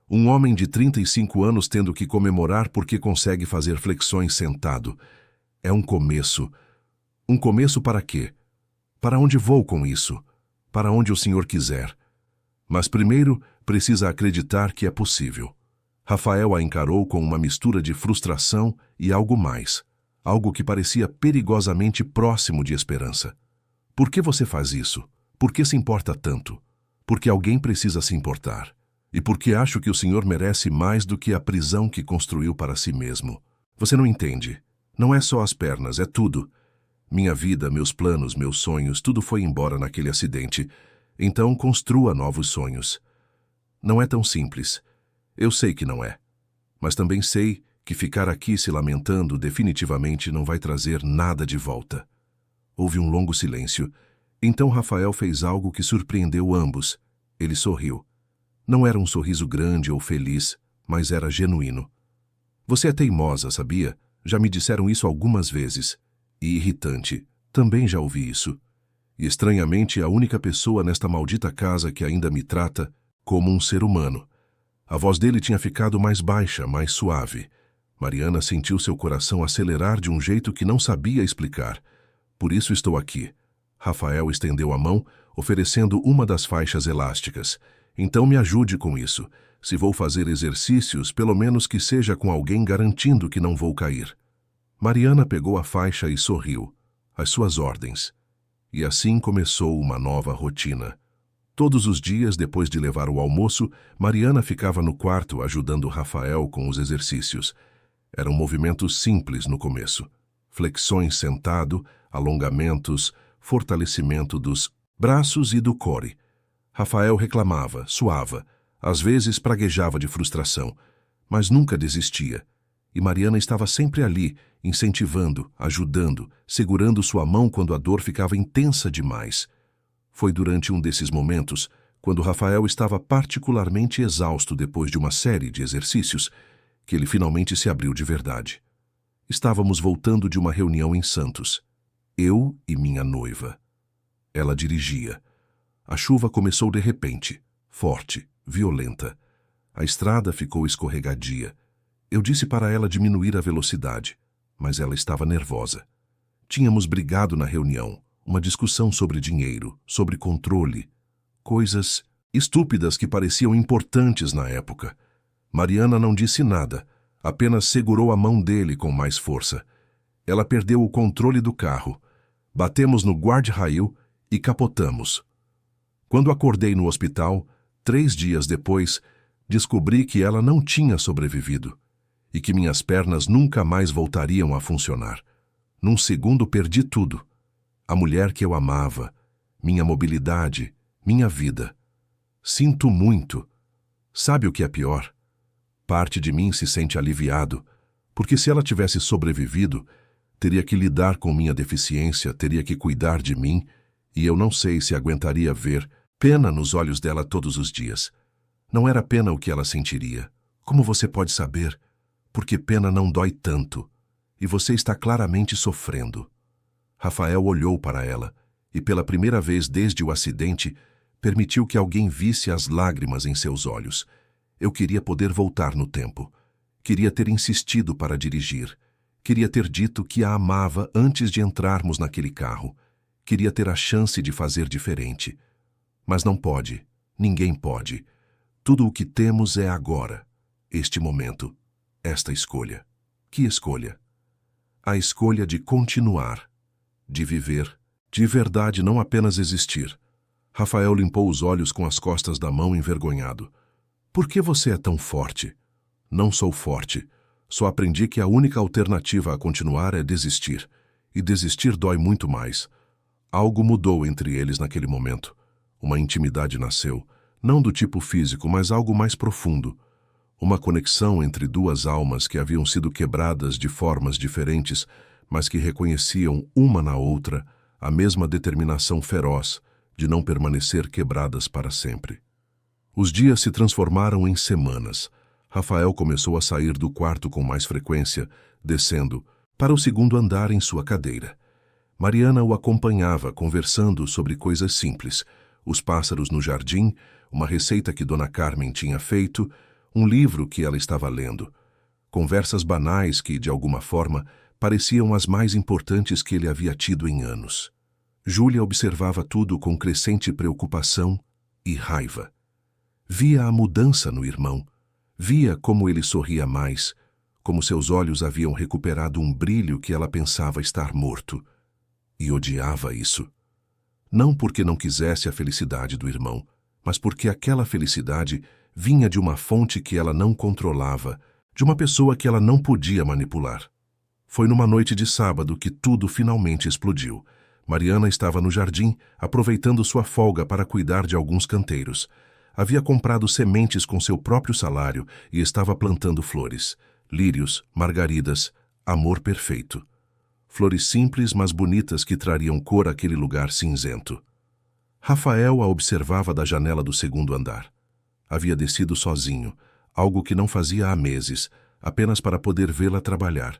Um homem de 35 anos tendo que comemorar porque consegue fazer flexões sentado. É um começo. Um começo para quê? Para onde vou com isso? Para onde o senhor quiser. Mas primeiro precisa acreditar que é possível. Rafael a encarou com uma mistura de frustração e algo mais, algo que parecia perigosamente próximo de esperança. Por que você faz isso? Por que se importa tanto? Porque alguém precisa se importar. E porque acho que o senhor merece mais do que a prisão que construiu para si mesmo. Você não entende. Não é só as pernas, é tudo. Minha vida, meus planos, meus sonhos, tudo foi embora naquele acidente. Então construa novos sonhos. Não é tão simples. Eu sei que não é. Mas também sei que ficar aqui se lamentando definitivamente não vai trazer nada de volta. Houve um longo silêncio. Então Rafael fez algo que surpreendeu ambos. Ele sorriu. Não era um sorriso grande ou feliz, mas era genuíno. Você é teimosa, sabia? Já me disseram isso algumas vezes. E irritante. Também já ouvi isso. E estranhamente a única pessoa nesta maldita casa que ainda me trata como um ser humano. A voz dele tinha ficado mais baixa, mais suave. Mariana sentiu seu coração acelerar de um jeito que não sabia explicar. Por isso estou aqui. Rafael estendeu a mão, oferecendo uma das faixas elásticas. Então me ajude com isso. Se vou fazer exercícios, pelo menos que seja com alguém garantindo que não vou cair. Mariana pegou a faixa e sorriu. Às suas ordens. E assim começou uma nova rotina. Todos os dias, depois de levar o almoço, Mariana ficava no quarto ajudando Rafael com os exercícios. Eram movimentos simples no começo. flexões sentado, alongamentos, fortalecimento dos braços e do core. Rafael reclamava, suava, às vezes praguejava de frustração, mas nunca desistia. E Mariana estava sempre ali, incentivando, ajudando, segurando sua mão quando a dor ficava intensa demais. Foi durante um desses momentos, quando Rafael estava particularmente exausto depois de uma série de exercícios, que ele finalmente se abriu de verdade. Estávamos voltando de uma reunião em Santos. Eu e minha noiva. Ela dirigia. A chuva começou de repente, forte, violenta. A estrada ficou escorregadia. Eu disse para ela diminuir a velocidade, mas ela estava nervosa. Tínhamos brigado na reunião, uma discussão sobre dinheiro, sobre controle, coisas estúpidas que pareciam importantes na época. Mariana não disse nada, apenas segurou a mão dele com mais força. Ela perdeu o controle do carro. Batemos no guarda-rail e capotamos. Quando acordei no hospital, 3 dias depois, descobri que ela não tinha sobrevivido e que minhas pernas nunca mais voltariam a funcionar. Num segundo perdi tudo. A mulher que eu amava, minha mobilidade, minha vida. Sinto muito. Sabe o que é pior? Parte de mim se sente aliviado, porque se ela tivesse sobrevivido, teria que lidar com minha deficiência, teria que cuidar de mim, e eu não sei se aguentaria ver pena nos olhos dela todos os dias. Não era pena o que ela sentiria. Como você pode saber? Porque pena não dói tanto, e você está claramente sofrendo. Rafael olhou para ela, e pela primeira vez desde o acidente, permitiu que alguém visse as lágrimas em seus olhos. Eu queria poder voltar no tempo. Queria ter insistido para dirigir. Queria ter dito que a amava antes de entrarmos naquele carro. Queria ter a chance de fazer diferente. Mas não pode. Ninguém pode. Tudo o que temos é agora, este momento, esta escolha. Que escolha? A escolha de continuar, de viver, de verdade não apenas existir. Rafael limpou os olhos com as costas da mão envergonhado. Por que você é tão forte? Não sou forte. Só aprendi que a única alternativa a continuar é desistir. E desistir dói muito mais. Algo mudou entre eles naquele momento. Uma intimidade nasceu, não do tipo físico, mas algo mais profundo. Uma conexão entre duas almas que haviam sido quebradas de formas diferentes, mas que reconheciam uma na outra a mesma determinação feroz de não permanecer quebradas para sempre. Os dias se transformaram em semanas. Rafael começou a sair do quarto com mais frequência, descendo para o segundo andar em sua cadeira. Mariana o acompanhava, conversando sobre coisas simples: os pássaros no jardim, uma receita que Dona Carmen tinha feito, um livro que ela estava lendo. Conversas banais que, de alguma forma, pareciam as mais importantes que ele havia tido em anos. Júlia observava tudo com crescente preocupação e raiva. Via a mudança no irmão. Via como ele sorria mais, como seus olhos haviam recuperado um brilho que ela pensava estar morto. E odiava isso. Não porque não quisesse a felicidade do irmão, mas porque aquela felicidade vinha de uma fonte que ela não controlava, de uma pessoa que ela não podia manipular. Foi numa noite de sábado que tudo finalmente explodiu. Mariana estava no jardim, aproveitando sua folga para cuidar de alguns canteiros. Havia comprado sementes com seu próprio salário e estava plantando flores, lírios, margaridas, amor perfeito. Flores simples, mas bonitas que trariam cor àquele lugar cinzento. Rafael a observava da janela do segundo andar. Havia descido sozinho, algo que não fazia há meses, apenas para poder vê-la trabalhar.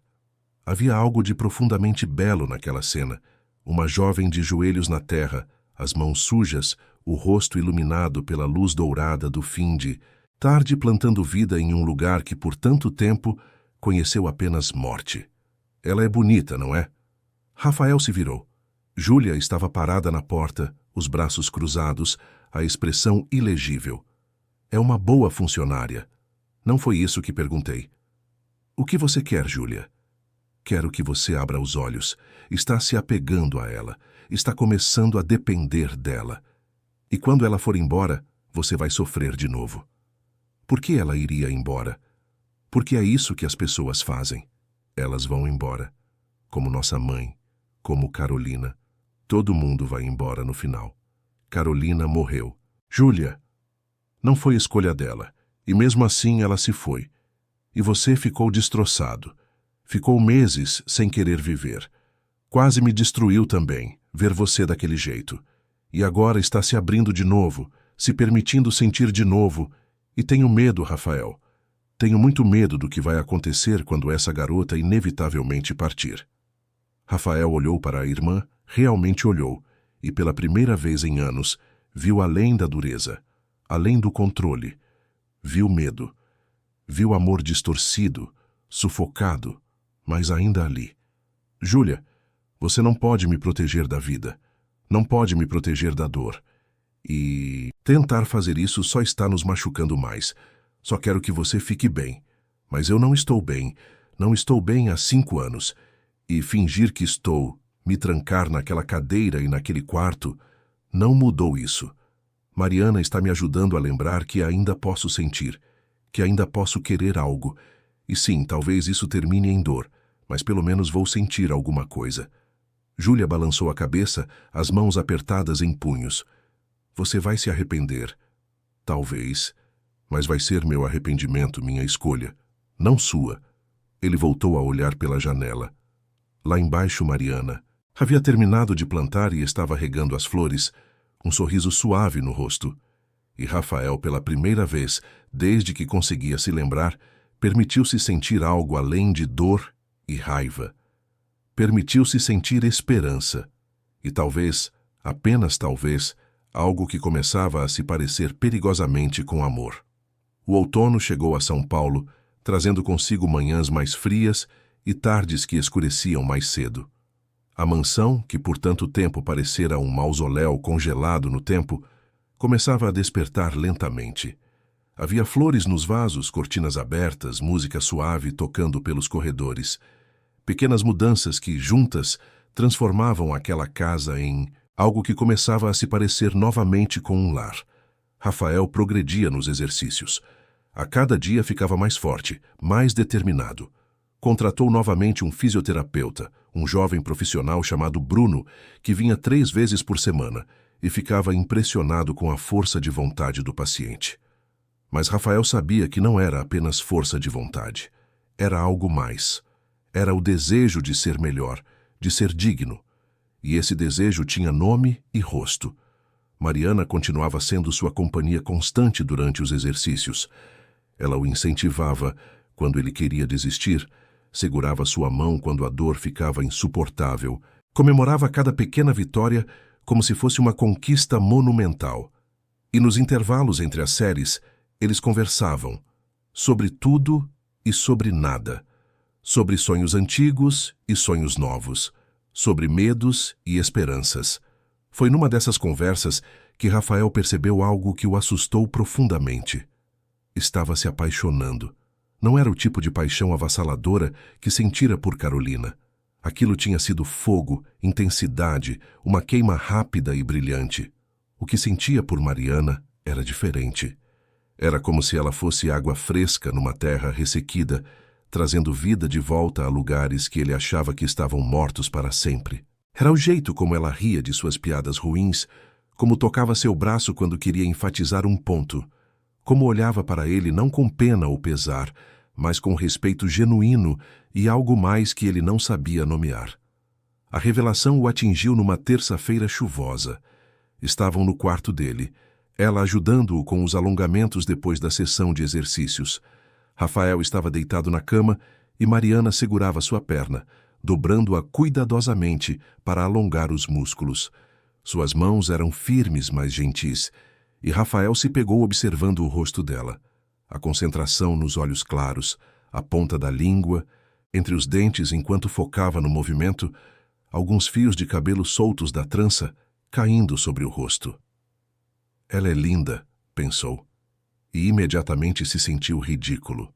Havia algo de profundamente belo naquela cena. Uma jovem de joelhos na terra, as mãos sujas, o rosto iluminado pela luz dourada do fim de tarde, plantando vida em um lugar que por tanto tempo conheceu apenas morte. Ela é bonita, não é? Rafael se virou. Júlia estava parada na porta, os braços cruzados, a expressão ilegível. É uma boa funcionária. Não foi isso que perguntei. O que você quer, Júlia? Quero que você abra os olhos. Está se apegando a ela. Está começando a depender dela. E quando ela for embora, você vai sofrer de novo. Por que ela iria embora? Porque é isso que as pessoas fazem. Elas vão embora. como nossa mãe, como Carolina. Todo mundo vai embora no final. Carolina morreu. Júlia, não foi escolha dela, e mesmo assim ela se foi. E você ficou destroçado. Ficou meses sem querer viver. Quase me destruiu também, ver você daquele jeito. E agora está se abrindo de novo, se permitindo sentir de novo. E tenho medo, Rafael. Tenho muito medo do que vai acontecer quando essa garota inevitavelmente partir. Rafael olhou para a irmã, realmente olhou, e pela primeira vez em anos, viu além da dureza, além do controle. Viu medo. Viu amor distorcido, sufocado, mas ainda ali. Júlia, você não pode me proteger da vida. Não pode me proteger da dor. E tentar fazer isso só está nos machucando mais. Só quero que você fique bem. Mas eu não estou bem. Não estou bem há 5 anos. E fingir que estou, me trancar naquela cadeira e naquele quarto, não mudou isso. Mariana está me ajudando a lembrar que ainda posso sentir, que ainda posso querer algo. E sim, talvez isso termine em dor, mas pelo menos vou sentir alguma coisa. Júlia balançou a cabeça, as mãos apertadas em punhos. Você vai se arrepender. Talvez. Mas vai ser meu arrependimento, minha escolha, não sua. Ele voltou a olhar pela janela. Lá embaixo, Mariana. Havia terminado de plantar e estava regando as flores, um sorriso suave no rosto. E Rafael, pela primeira vez, desde que conseguia se lembrar, permitiu-se sentir algo além de dor e raiva. Permitiu-se sentir esperança. E talvez, apenas talvez, algo que começava a se parecer perigosamente com amor. O outono chegou a São Paulo, trazendo consigo manhãs mais frias e tardes que escureciam mais cedo. A mansão, que por tanto tempo parecera um mausoléu congelado no tempo, começava a despertar lentamente. Havia flores nos vasos, cortinas abertas, música suave tocando pelos corredores. Pequenas mudanças que, juntas, transformavam aquela casa em algo que começava a se parecer novamente com um lar. Rafael progredia nos exercícios. A cada dia ficava mais forte, mais determinado. Contratou novamente um fisioterapeuta, um jovem profissional chamado Bruno, que vinha 3 vezes por semana e ficava impressionado com a força de vontade do paciente. Mas Rafael sabia que não era apenas força de vontade. Era algo mais. Era o desejo de ser melhor, de ser digno. E esse desejo tinha nome e rosto. Mariana continuava sendo sua companhia constante durante os exercícios. Ela o incentivava quando ele queria desistir, segurava sua mão quando a dor ficava insuportável, comemorava cada pequena vitória como se fosse uma conquista monumental. E nos intervalos entre as séries, eles conversavam sobre tudo e sobre nada, sobre sonhos antigos e sonhos novos, sobre medos e esperanças. Foi numa dessas conversas que Rafael percebeu algo que o assustou profundamente. Estava se apaixonando. Não era o tipo de paixão avassaladora que sentira por Carolina. Aquilo tinha sido fogo, intensidade, uma queima rápida e brilhante. O que sentia por Mariana era diferente. Era como se ela fosse água fresca numa terra ressequida, trazendo vida de volta a lugares que ele achava que estavam mortos para sempre. Era o jeito como ela ria de suas piadas ruins, como tocava seu braço quando queria enfatizar um ponto, como olhava para ele não com pena ou pesar, mas com respeito genuíno e algo mais que ele não sabia nomear. A revelação o atingiu numa terça-feira chuvosa. Estavam no quarto dele, ela ajudando-o com os alongamentos depois da sessão de exercícios. Rafael estava deitado na cama e Mariana segurava sua perna, dobrando-a cuidadosamente para alongar os músculos. Suas mãos eram firmes, mas gentis, e Rafael se pegou observando o rosto dela. A concentração nos olhos claros, a ponta da língua, entre os dentes enquanto focava no movimento, alguns fios de cabelo soltos da trança caindo sobre o rosto. Ela é linda, pensou, e imediatamente se sentiu ridículo.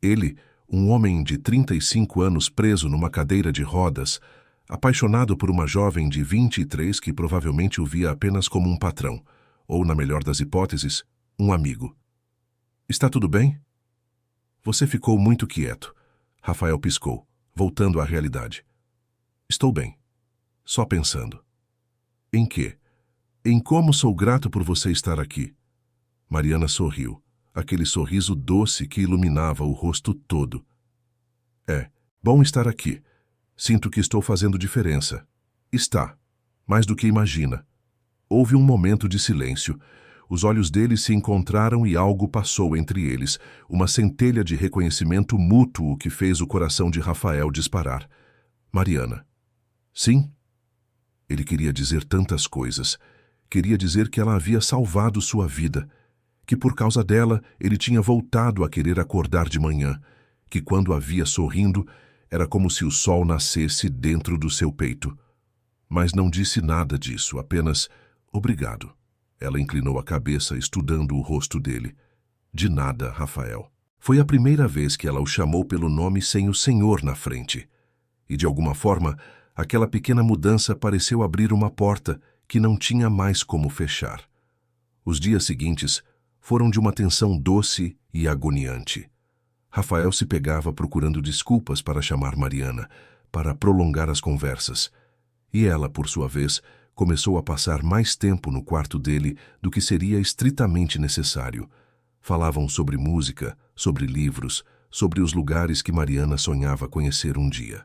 Ele, um homem de 35 anos preso numa cadeira de rodas, apaixonado por uma jovem de 23 que provavelmente o via apenas como um patrão, ou, na melhor das hipóteses, um amigo. Está tudo bem? Você ficou muito quieto. Rafael piscou, voltando à realidade. Estou bem. Só pensando. Em quê? Em como sou grato por você estar aqui. Mariana sorriu, aquele sorriso doce que iluminava o rosto todo. É, bom estar aqui. Sinto que estou fazendo diferença. Está, mais do que imagina. Houve um momento de silêncio. Os olhos deles se encontraram e algo passou entre eles, uma centelha de reconhecimento mútuo que fez o coração de Rafael disparar. Mariana. Sim? Ele queria dizer tantas coisas. Queria dizer que ela havia salvado sua vida, que por causa dela ele tinha voltado a querer acordar de manhã, que quando a via sorrindo, era como se o sol nascesse dentro do seu peito. Mas não disse nada disso, apenas obrigado. Ela inclinou a cabeça, estudando o rosto dele. De nada, Rafael. Foi a primeira vez que ela o chamou pelo nome sem o senhor na frente. E de alguma forma, aquela pequena mudança pareceu abrir uma porta que não tinha mais como fechar. Os dias seguintes foram de uma tensão doce e agoniante. Rafael se pegava procurando desculpas para chamar Mariana, para prolongar as conversas. E ela, por sua vez, começou a passar mais tempo no quarto dele do que seria estritamente necessário. Falavam sobre música, sobre livros, sobre os lugares que Mariana sonhava conhecer um dia.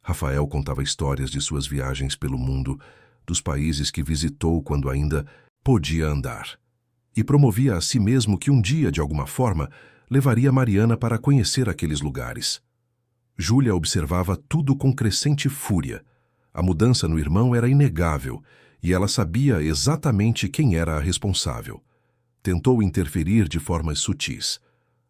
Rafael contava histórias de suas viagens pelo mundo, dos países que visitou quando ainda podia andar. E promovia a si mesmo que um dia, de alguma forma, levaria Mariana para conhecer aqueles lugares. Júlia observava tudo com crescente fúria. A mudança no irmão era inegável, e ela sabia exatamente quem era a responsável. Tentou interferir de formas sutis.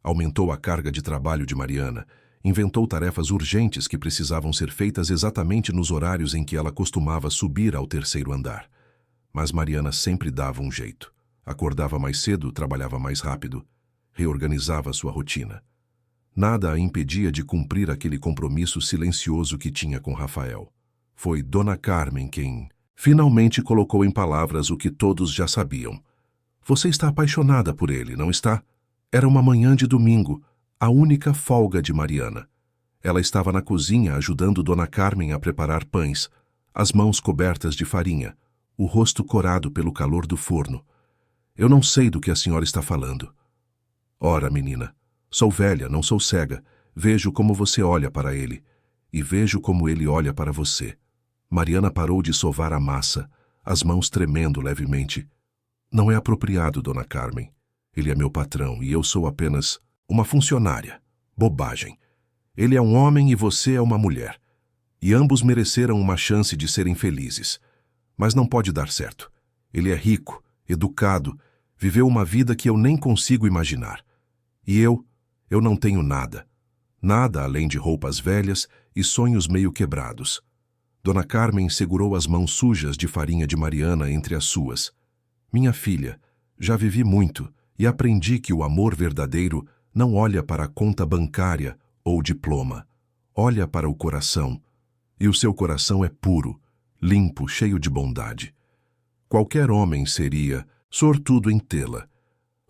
Aumentou a carga de trabalho de Mariana, inventou tarefas urgentes que precisavam ser feitas exatamente nos horários em que ela costumava subir ao terceiro andar. Mas Mariana sempre dava um jeito. Acordava mais cedo, trabalhava mais rápido, reorganizava sua rotina. Nada a impedia de cumprir aquele compromisso silencioso que tinha com Rafael. Foi Dona Carmen quem finalmente colocou em palavras o que todos já sabiam. Você está apaixonada por ele, não está? Era uma manhã de domingo, a única folga de Mariana. Ela estava na cozinha ajudando Dona Carmen a preparar pães, as mãos cobertas de farinha, o rosto corado pelo calor do forno. Eu não sei do que a senhora está falando. Ora, menina, sou velha, não sou cega. Vejo como você olha para ele. E vejo como ele olha para você. Mariana parou de sovar a massa, as mãos tremendo levemente. Não é apropriado, Dona Carmen. Ele é meu patrão e eu sou apenas uma funcionária. Bobagem. Ele é um homem e você é uma mulher. E ambos mereceram uma chance de serem felizes. Mas não pode dar certo. Ele é rico, educado, viveu uma vida que eu nem consigo imaginar. E eu não tenho nada. Nada além de roupas velhas e sonhos meio quebrados. Dona Carmen segurou as mãos sujas de farinha de Mariana entre as suas. Minha filha, já vivi muito e aprendi que o amor verdadeiro não olha para a conta bancária ou diploma. Olha para o coração. E o seu coração é puro, limpo, cheio de bondade. Qualquer homem seria sortudo em tê-la.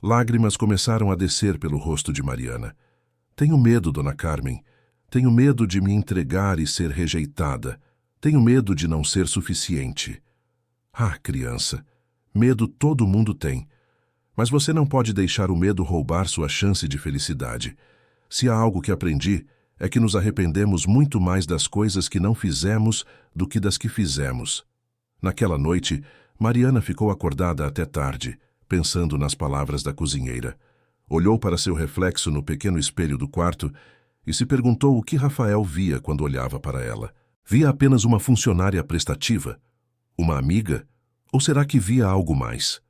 Lágrimas começaram a descer pelo rosto de Mariana. Tenho medo, Dona Carmen. Tenho medo de me entregar e ser rejeitada. Tenho medo de não ser suficiente. Ah, criança, medo todo mundo tem. Mas você não pode deixar o medo roubar sua chance de felicidade. Se há algo que aprendi, é que nos arrependemos muito mais das coisas que não fizemos do que das que fizemos. Naquela noite, Mariana ficou acordada até tarde, pensando nas palavras da cozinheira. Olhou para seu reflexo no pequeno espelho do quarto e se perguntou o que Rafael via quando olhava para ela. Via apenas uma funcionária prestativa? Uma amiga? Ou será que via algo mais?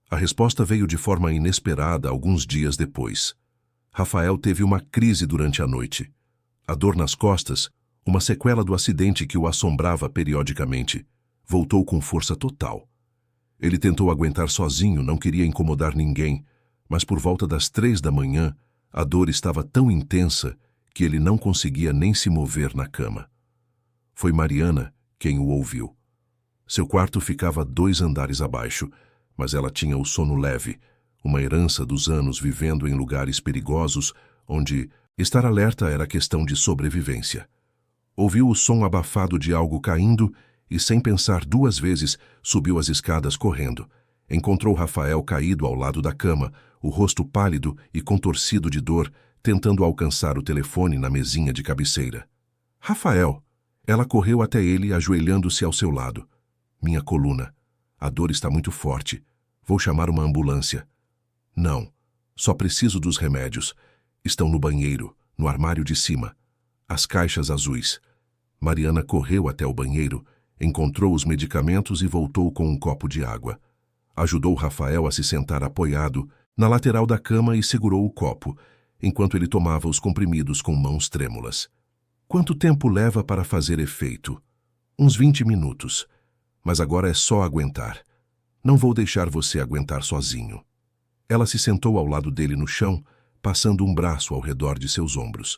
A resposta veio de forma inesperada alguns dias depois. Rafael teve uma crise durante a noite. A dor nas costas, uma sequela do acidente que o assombrava periodicamente, voltou com força total. Ele tentou aguentar sozinho, não queria incomodar ninguém, mas por volta das 3 da manhã, a dor estava tão intensa que ele não conseguia nem se mover na cama. Foi Mariana quem o ouviu. Seu quarto ficava 2 andares abaixo, mas ela tinha o sono leve, uma herança dos anos vivendo em lugares perigosos, onde estar alerta era questão de sobrevivência. Ouviu o som abafado de algo caindo e, sem pensar duas vezes, subiu as escadas correndo. Encontrou Rafael caído ao lado da cama, o rosto pálido e contorcido de dor, tentando alcançar o telefone na mesinha de cabeceira. Rafael! Ela correu até ele, ajoelhando-se ao seu lado. Minha coluna. A dor está muito forte. Vou chamar uma ambulância. Não. Só preciso dos remédios. Estão no banheiro, no armário de cima. As caixas azuis. Mariana correu até o banheiro, encontrou os medicamentos e voltou com um copo de água. Ajudou Rafael a se sentar apoiado na lateral da cama e segurou o copo, enquanto ele tomava os comprimidos com mãos trêmulas. Quanto tempo leva para fazer efeito? Uns 20 minutos. Mas agora é só aguentar. Não vou deixar você aguentar sozinho. Ela se sentou ao lado dele no chão, passando um braço ao redor de seus ombros.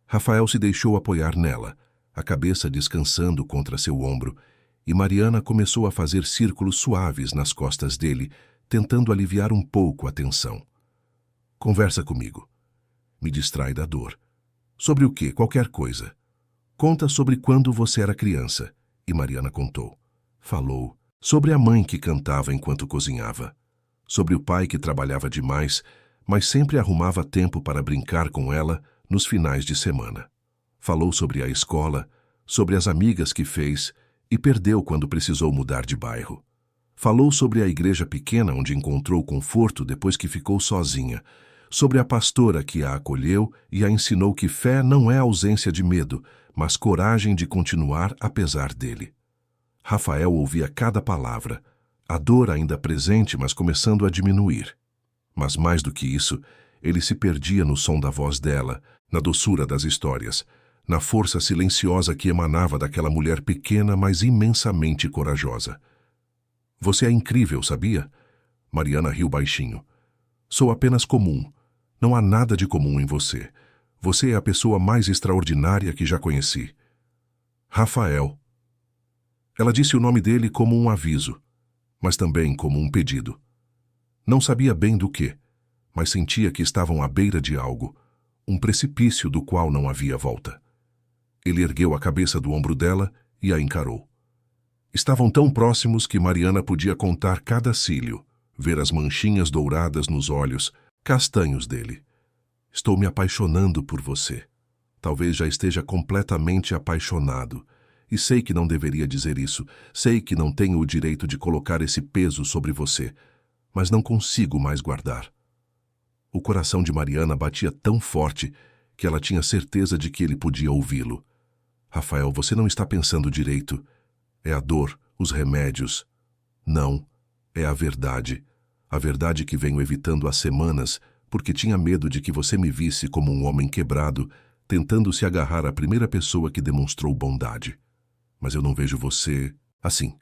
Rafael se deixou apoiar nela, a cabeça descansando contra seu ombro, e Mariana começou a fazer círculos suaves nas costas dele, tentando aliviar um pouco a tensão. Conversa comigo. Me distrai da dor. Sobre o quê? Qualquer coisa. Conta sobre quando você era criança. E Mariana contou. Falou sobre a mãe que cantava enquanto cozinhava. Sobre o pai que trabalhava demais, mas sempre arrumava tempo para brincar com ela nos finais de semana. Falou sobre a escola, sobre as amigas que fez e perdeu quando precisou mudar de bairro. Falou sobre a igreja pequena onde encontrou conforto depois que ficou sozinha, sobre a pastora que a acolheu e a ensinou que fé não é ausência de medo, mas coragem de continuar apesar dele. Rafael ouvia cada palavra, a dor ainda presente, mas começando a diminuir. Mas mais do que isso, ele se perdia no som da voz dela, na doçura das histórias, na força silenciosa que emanava daquela mulher pequena, mas imensamente corajosa. Você é incrível, sabia? Mariana riu baixinho. Sou apenas comum. Não há nada de comum em você. Você é a pessoa mais extraordinária que já conheci. Rafael. Ela disse o nome dele como um aviso, mas também como um pedido. Não sabia bem do que, mas sentia que estavam à beira de algo, um precipício do qual não havia volta. Ele ergueu a cabeça do ombro dela e a encarou. Estavam tão próximos que Mariana podia contar cada cílio, ver as manchinhas douradas nos olhos, castanhos dele. Estou me apaixonando por você. Talvez já esteja completamente apaixonado. E sei que não deveria dizer isso. Sei que não tenho o direito de colocar esse peso sobre você. Mas não consigo mais guardar. O coração de Mariana batia tão forte que ela tinha certeza de que ele podia ouvi-lo. Rafael, você não está pensando direito. É a dor, os remédios. Não, é a verdade. A verdade que venho evitando há semanas, porque tinha medo de que você me visse como um homem quebrado, tentando se agarrar à primeira pessoa que demonstrou bondade. Mas eu não vejo você assim.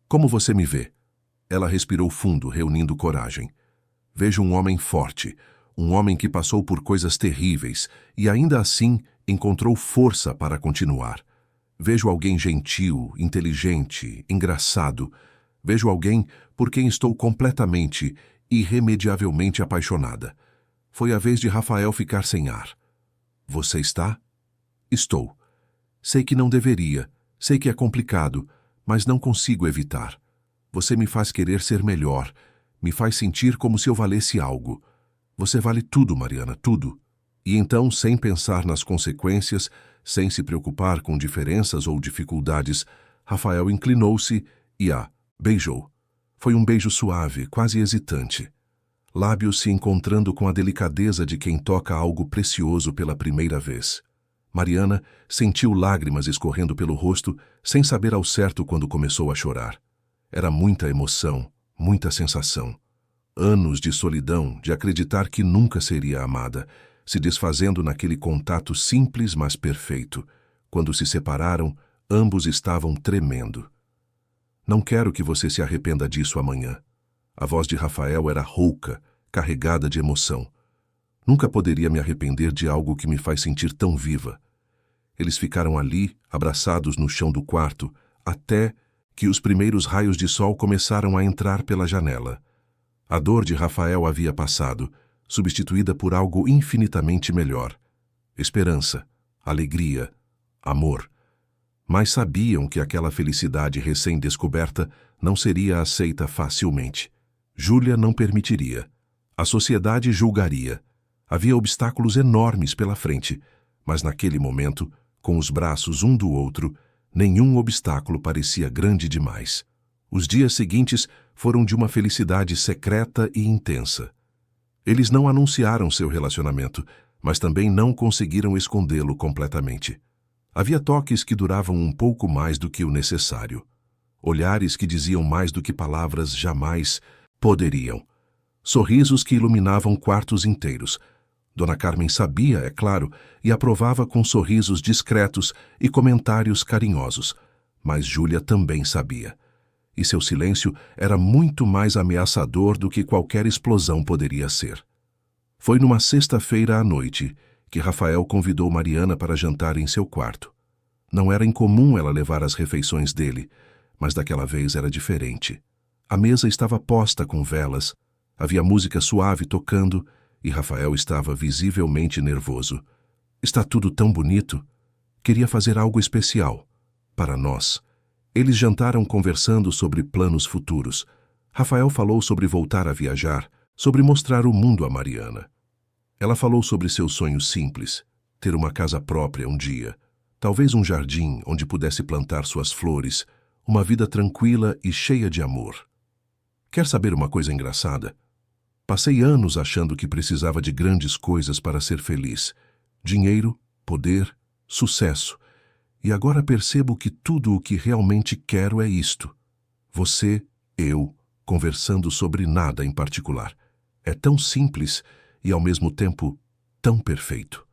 Como você me vê? Ela respirou fundo, reunindo coragem. Vejo um homem forte, um homem que passou por coisas terríveis e ainda assim encontrou força para continuar. Vejo alguém gentil, inteligente, engraçado. Vejo alguém por quem estou completamente, irremediavelmente apaixonada. Foi a vez de Rafael ficar sem ar. Você está? Estou. Sei que não deveria, sei que é complicado, mas não consigo evitar. Você me faz querer ser melhor, me faz sentir como se eu valesse algo. Você vale tudo, Mariana, tudo. E então, sem pensar nas consequências, sem se preocupar com diferenças ou dificuldades, Rafael inclinou-se e a beijou. Foi um beijo suave, quase hesitante. Lábios se encontrando com a delicadeza de quem toca algo precioso pela primeira vez. Mariana sentiu lágrimas escorrendo pelo rosto, sem saber ao certo quando começou a chorar. Era muita emoção, muita sensação. Anos de solidão, de acreditar que nunca seria amada, se desfazendo naquele contato simples, mas perfeito. Quando se separaram, ambos estavam tremendo. Não quero que você se arrependa disso amanhã. A voz de Rafael era rouca, carregada de emoção. Nunca poderia me arrepender de algo que me faz sentir tão viva. Eles ficaram ali, abraçados no chão do quarto, até que os primeiros raios de sol começaram a entrar pela janela. A dor de Rafael havia passado, substituída por algo infinitamente melhor. Esperança, alegria, amor. mas sabiam que aquela felicidade recém-descoberta não seria aceita facilmente. Júlia não permitiria. A sociedade julgaria. Havia obstáculos enormes pela frente, mas naquele momento, com os braços um do outro, nenhum obstáculo parecia grande demais. Os dias seguintes foram de uma felicidade secreta e intensa. Eles não anunciaram seu relacionamento, mas também não conseguiram escondê-lo completamente. Havia toques que duravam um pouco mais do que o necessário. Olhares que diziam mais do que palavras jamais poderiam. Sorrisos que iluminavam quartos inteiros. Dona Carmen sabia, é claro, e aprovava com sorrisos discretos e comentários carinhosos. Mas Júlia também sabia. E seu silêncio era muito mais ameaçador do que qualquer explosão poderia ser. Foi numa sexta-feira à noite que Rafael convidou Mariana para jantar em seu quarto. Não era incomum ela levar as refeições dele, mas daquela vez era diferente. A mesa estava posta com velas, havia música suave tocando e Rafael estava visivelmente nervoso. Está tudo tão bonito. Queria fazer algo especial. Para nós. Eles jantaram conversando sobre planos futuros. Rafael falou sobre voltar a viajar, sobre mostrar o mundo a Mariana. Ela falou sobre seus sonhos simples, ter uma casa própria um dia, talvez um jardim onde pudesse plantar suas flores, uma vida tranquila e cheia de amor. Quer saber uma coisa engraçada? Passei anos achando que precisava de grandes coisas para ser feliz. Dinheiro, poder, sucesso. E agora percebo que tudo o que realmente quero é isto. Você, eu, conversando sobre nada em particular. É tão simples e, ao mesmo tempo, tão perfeito.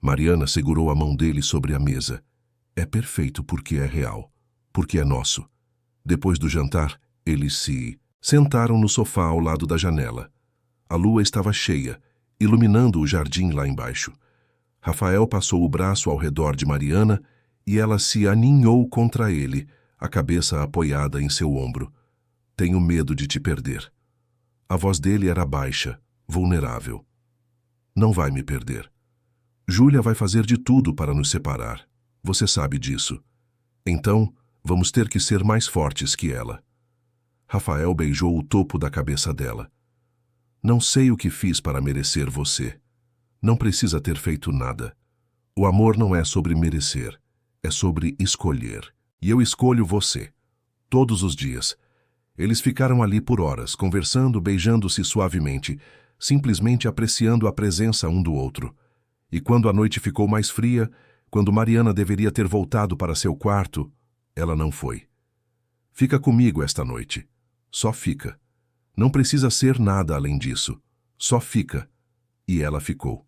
Mariana segurou a mão dele sobre a mesa. É perfeito porque é real, porque é nosso. Depois do jantar, eles se sentaram no sofá ao lado da janela. A lua estava cheia, iluminando o jardim lá embaixo. Rafael passou o braço ao redor de Mariana e ela se aninhou contra ele, a cabeça apoiada em seu ombro. Tenho medo de te perder. A voz dele era baixa, vulnerável. Não vai me perder. Júlia vai fazer de tudo para nos separar. Você sabe disso. Então, vamos ter que ser mais fortes que ela. Rafael beijou o topo da cabeça dela. Não sei o que fiz para merecer você. Não precisa ter feito nada. O amor não é sobre merecer, é sobre escolher. E eu escolho você. Todos os dias. Eles ficaram ali por horas, conversando, beijando-se suavemente, simplesmente apreciando a presença um do outro. E quando a noite ficou mais fria, quando Mariana deveria ter voltado para seu quarto, ela não foi. Fica comigo esta noite. Só fica. Não precisa ser nada além disso. Só fica. E ela ficou.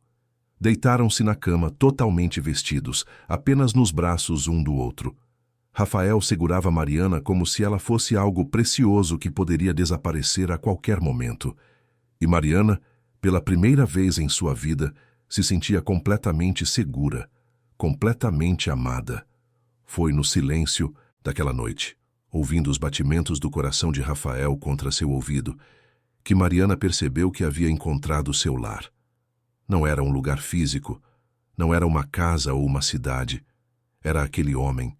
Deitaram-se na cama totalmente vestidos, apenas nos braços um do outro. Rafael segurava Mariana como se ela fosse algo precioso que poderia desaparecer a qualquer momento. E Mariana, pela primeira vez em sua vida, se sentia completamente segura, completamente amada. Foi no silêncio daquela noite, ouvindo os batimentos do coração de Rafael contra seu ouvido, que Mariana percebeu que havia encontrado seu lar. Não era um lugar físico, não era uma casa ou uma cidade. Era aquele homem,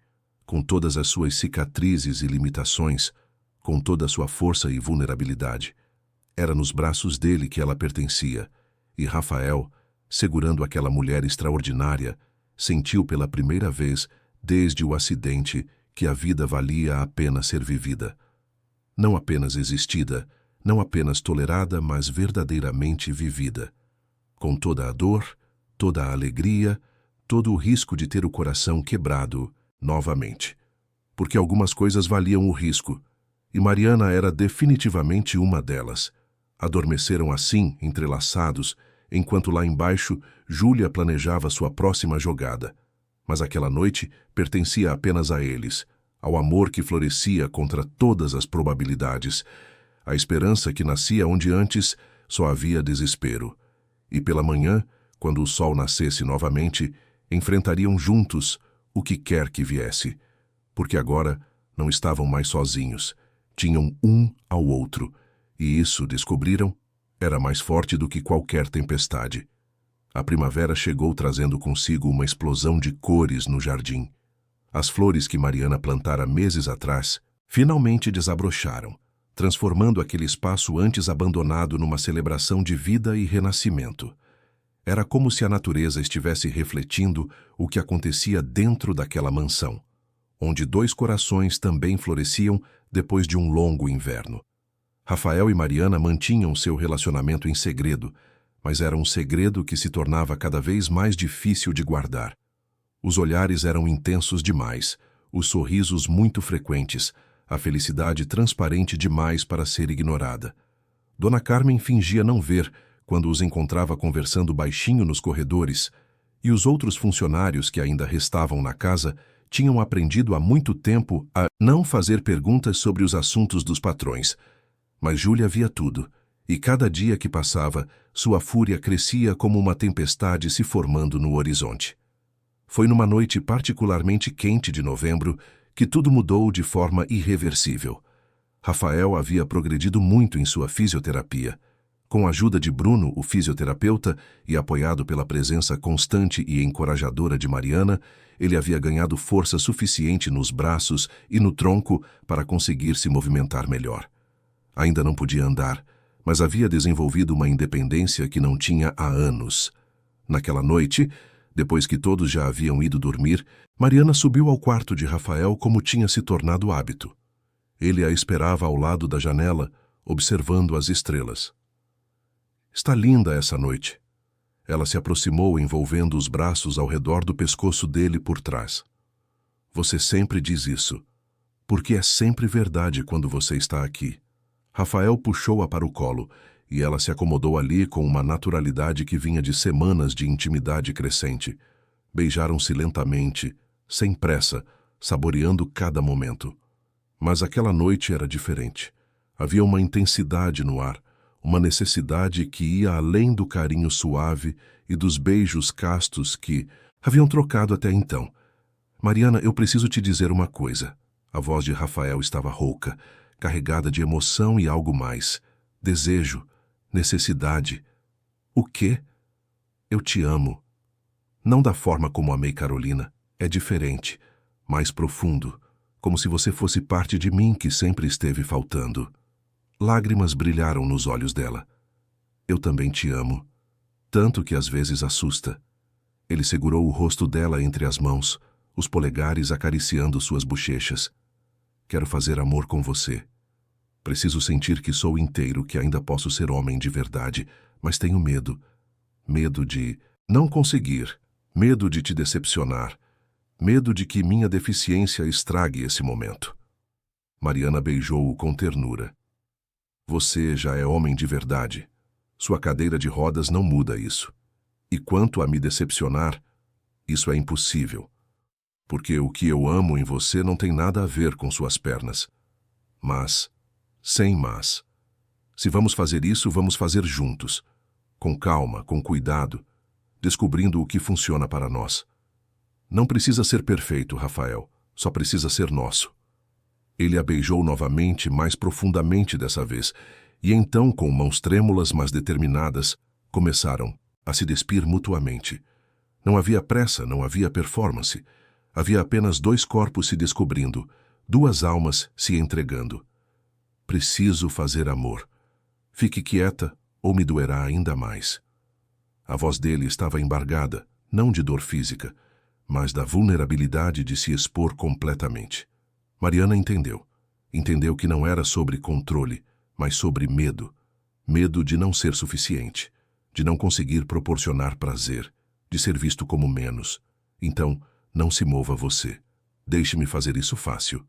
com todas as suas cicatrizes e limitações, com toda a sua força e vulnerabilidade. Era nos braços dele que ela pertencia, e Rafael, segurando aquela mulher extraordinária, sentiu pela primeira vez, desde o acidente, que a vida valia a pena ser vivida. Não apenas existida, não apenas tolerada, mas verdadeiramente vivida. Com toda a dor, toda a alegria, todo o risco de ter o coração quebrado novamente. Porque algumas coisas valiam o risco, e Mariana era definitivamente uma delas. Adormeceram assim, entrelaçados, enquanto lá embaixo Júlia planejava sua próxima jogada. Mas aquela noite pertencia apenas a eles, ao amor que florescia contra todas as probabilidades, a esperança que nascia onde antes só havia desespero. E pela manhã, quando o sol nascesse novamente, enfrentariam juntos o que quer que viesse, porque agora não estavam mais sozinhos, tinham um ao outro, e isso, descobriram, era mais forte do que qualquer tempestade. A primavera chegou trazendo consigo uma explosão de cores no jardim. As flores que Mariana plantara meses atrás finalmente desabrocharam, transformando aquele espaço antes abandonado numa celebração de vida e renascimento. Era como se a natureza estivesse refletindo o que acontecia dentro daquela mansão, onde dois corações também floresciam depois de um longo inverno. Rafael e Mariana mantinham seu relacionamento em segredo, mas era um segredo que se tornava cada vez mais difícil de guardar. Os olhares eram intensos demais, os sorrisos muito frequentes, a felicidade transparente demais para ser ignorada. Dona Carmen fingia não ver quando os encontrava conversando baixinho nos corredores, e os outros funcionários que ainda restavam na casa tinham aprendido há muito tempo a não fazer perguntas sobre os assuntos dos patrões. Mas Júlia via tudo, e cada dia que passava, sua fúria crescia como uma tempestade se formando no horizonte. Foi numa noite particularmente quente de novembro que tudo mudou de forma irreversível. Rafael havia progredido muito em sua fisioterapia. Com a ajuda de Bruno, o fisioterapeuta, e apoiado pela presença constante e encorajadora de Mariana, ele havia ganhado força suficiente nos braços e no tronco para conseguir se movimentar melhor. Ainda não podia andar, mas havia desenvolvido uma independência que não tinha há anos. Naquela noite, depois que todos já haviam ido dormir, Mariana subiu ao quarto de Rafael como tinha se tornado hábito. Ele a esperava ao lado da janela, observando as estrelas. Está linda essa noite. Ela se aproximou envolvendo os braços ao redor do pescoço dele por trás. Você sempre diz isso, porque é sempre verdade quando você está aqui. Rafael puxou-a para o colo, e ela se acomodou ali com uma naturalidade que vinha de semanas de intimidade crescente. Beijaram-se lentamente, sem pressa, saboreando cada momento. Mas aquela noite era diferente. Havia uma intensidade no ar, uma necessidade que ia além do carinho suave e dos beijos castos que haviam trocado até então. Mariana, eu preciso te dizer uma coisa. A voz de Rafael estava rouca, carregada de emoção e algo mais. Desejo, necessidade. O quê? Eu te amo. Não da forma como amei Carolina. É diferente, mais profundo, como se você fosse parte de mim que sempre esteve faltando. Lágrimas brilharam nos olhos dela. Eu também te amo, tanto que às vezes assusta. Ele segurou o rosto dela entre as mãos, os polegares acariciando suas bochechas. Quero fazer amor com você. Preciso sentir que sou inteiro, que ainda posso ser homem de verdade, mas tenho medo. Medo de não conseguir, medo de te decepcionar, medo de que minha deficiência estrague esse momento. Mariana beijou-o com ternura. Você já é homem de verdade. Sua cadeira de rodas não muda isso. E quanto a me decepcionar, isso é impossível. Porque o que eu amo em você não tem nada a ver com suas pernas. Mas, sem mas. Se vamos fazer isso, vamos fazer juntos. Com calma, com cuidado, descobrindo o que funciona para nós. Não precisa ser perfeito, Rafael. Só precisa ser nosso. Ele a beijou novamente, mais profundamente dessa vez, e então, com mãos trêmulas, mas determinadas, começaram a se despir mutuamente. Não havia pressa, não havia performance. Havia apenas dois corpos se descobrindo, duas almas se entregando. Preciso fazer amor. Fique quieta, ou me doerá ainda mais. A voz dele estava embargada, não de dor física, mas da vulnerabilidade de se expor completamente. Mariana entendeu. Entendeu que não era sobre controle, mas sobre medo. Medo de não ser suficiente, de não conseguir proporcionar prazer, de ser visto como menos. Então, não se mova você. Deixe-me fazer isso fácil.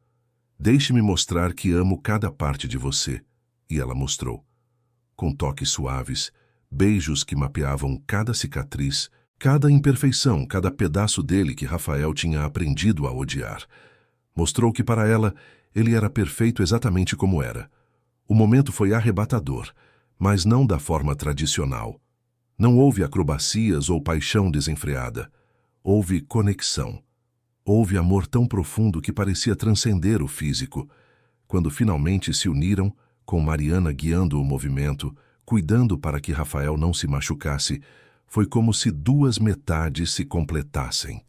Deixe-me mostrar que amo cada parte de você. E ela mostrou. Com toques suaves, beijos que mapeavam cada cicatriz, cada imperfeição, cada pedaço dele que Rafael tinha aprendido a odiar. Mostrou que para ela, ele era perfeito exatamente como era. O momento foi arrebatador, mas não da forma tradicional. Não houve acrobacias ou paixão desenfreada. Houve conexão. Houve amor tão profundo que parecia transcender o físico. Quando finalmente se uniram, com Mariana guiando o movimento, cuidando para que Rafael não se machucasse, foi como se duas metades se completassem.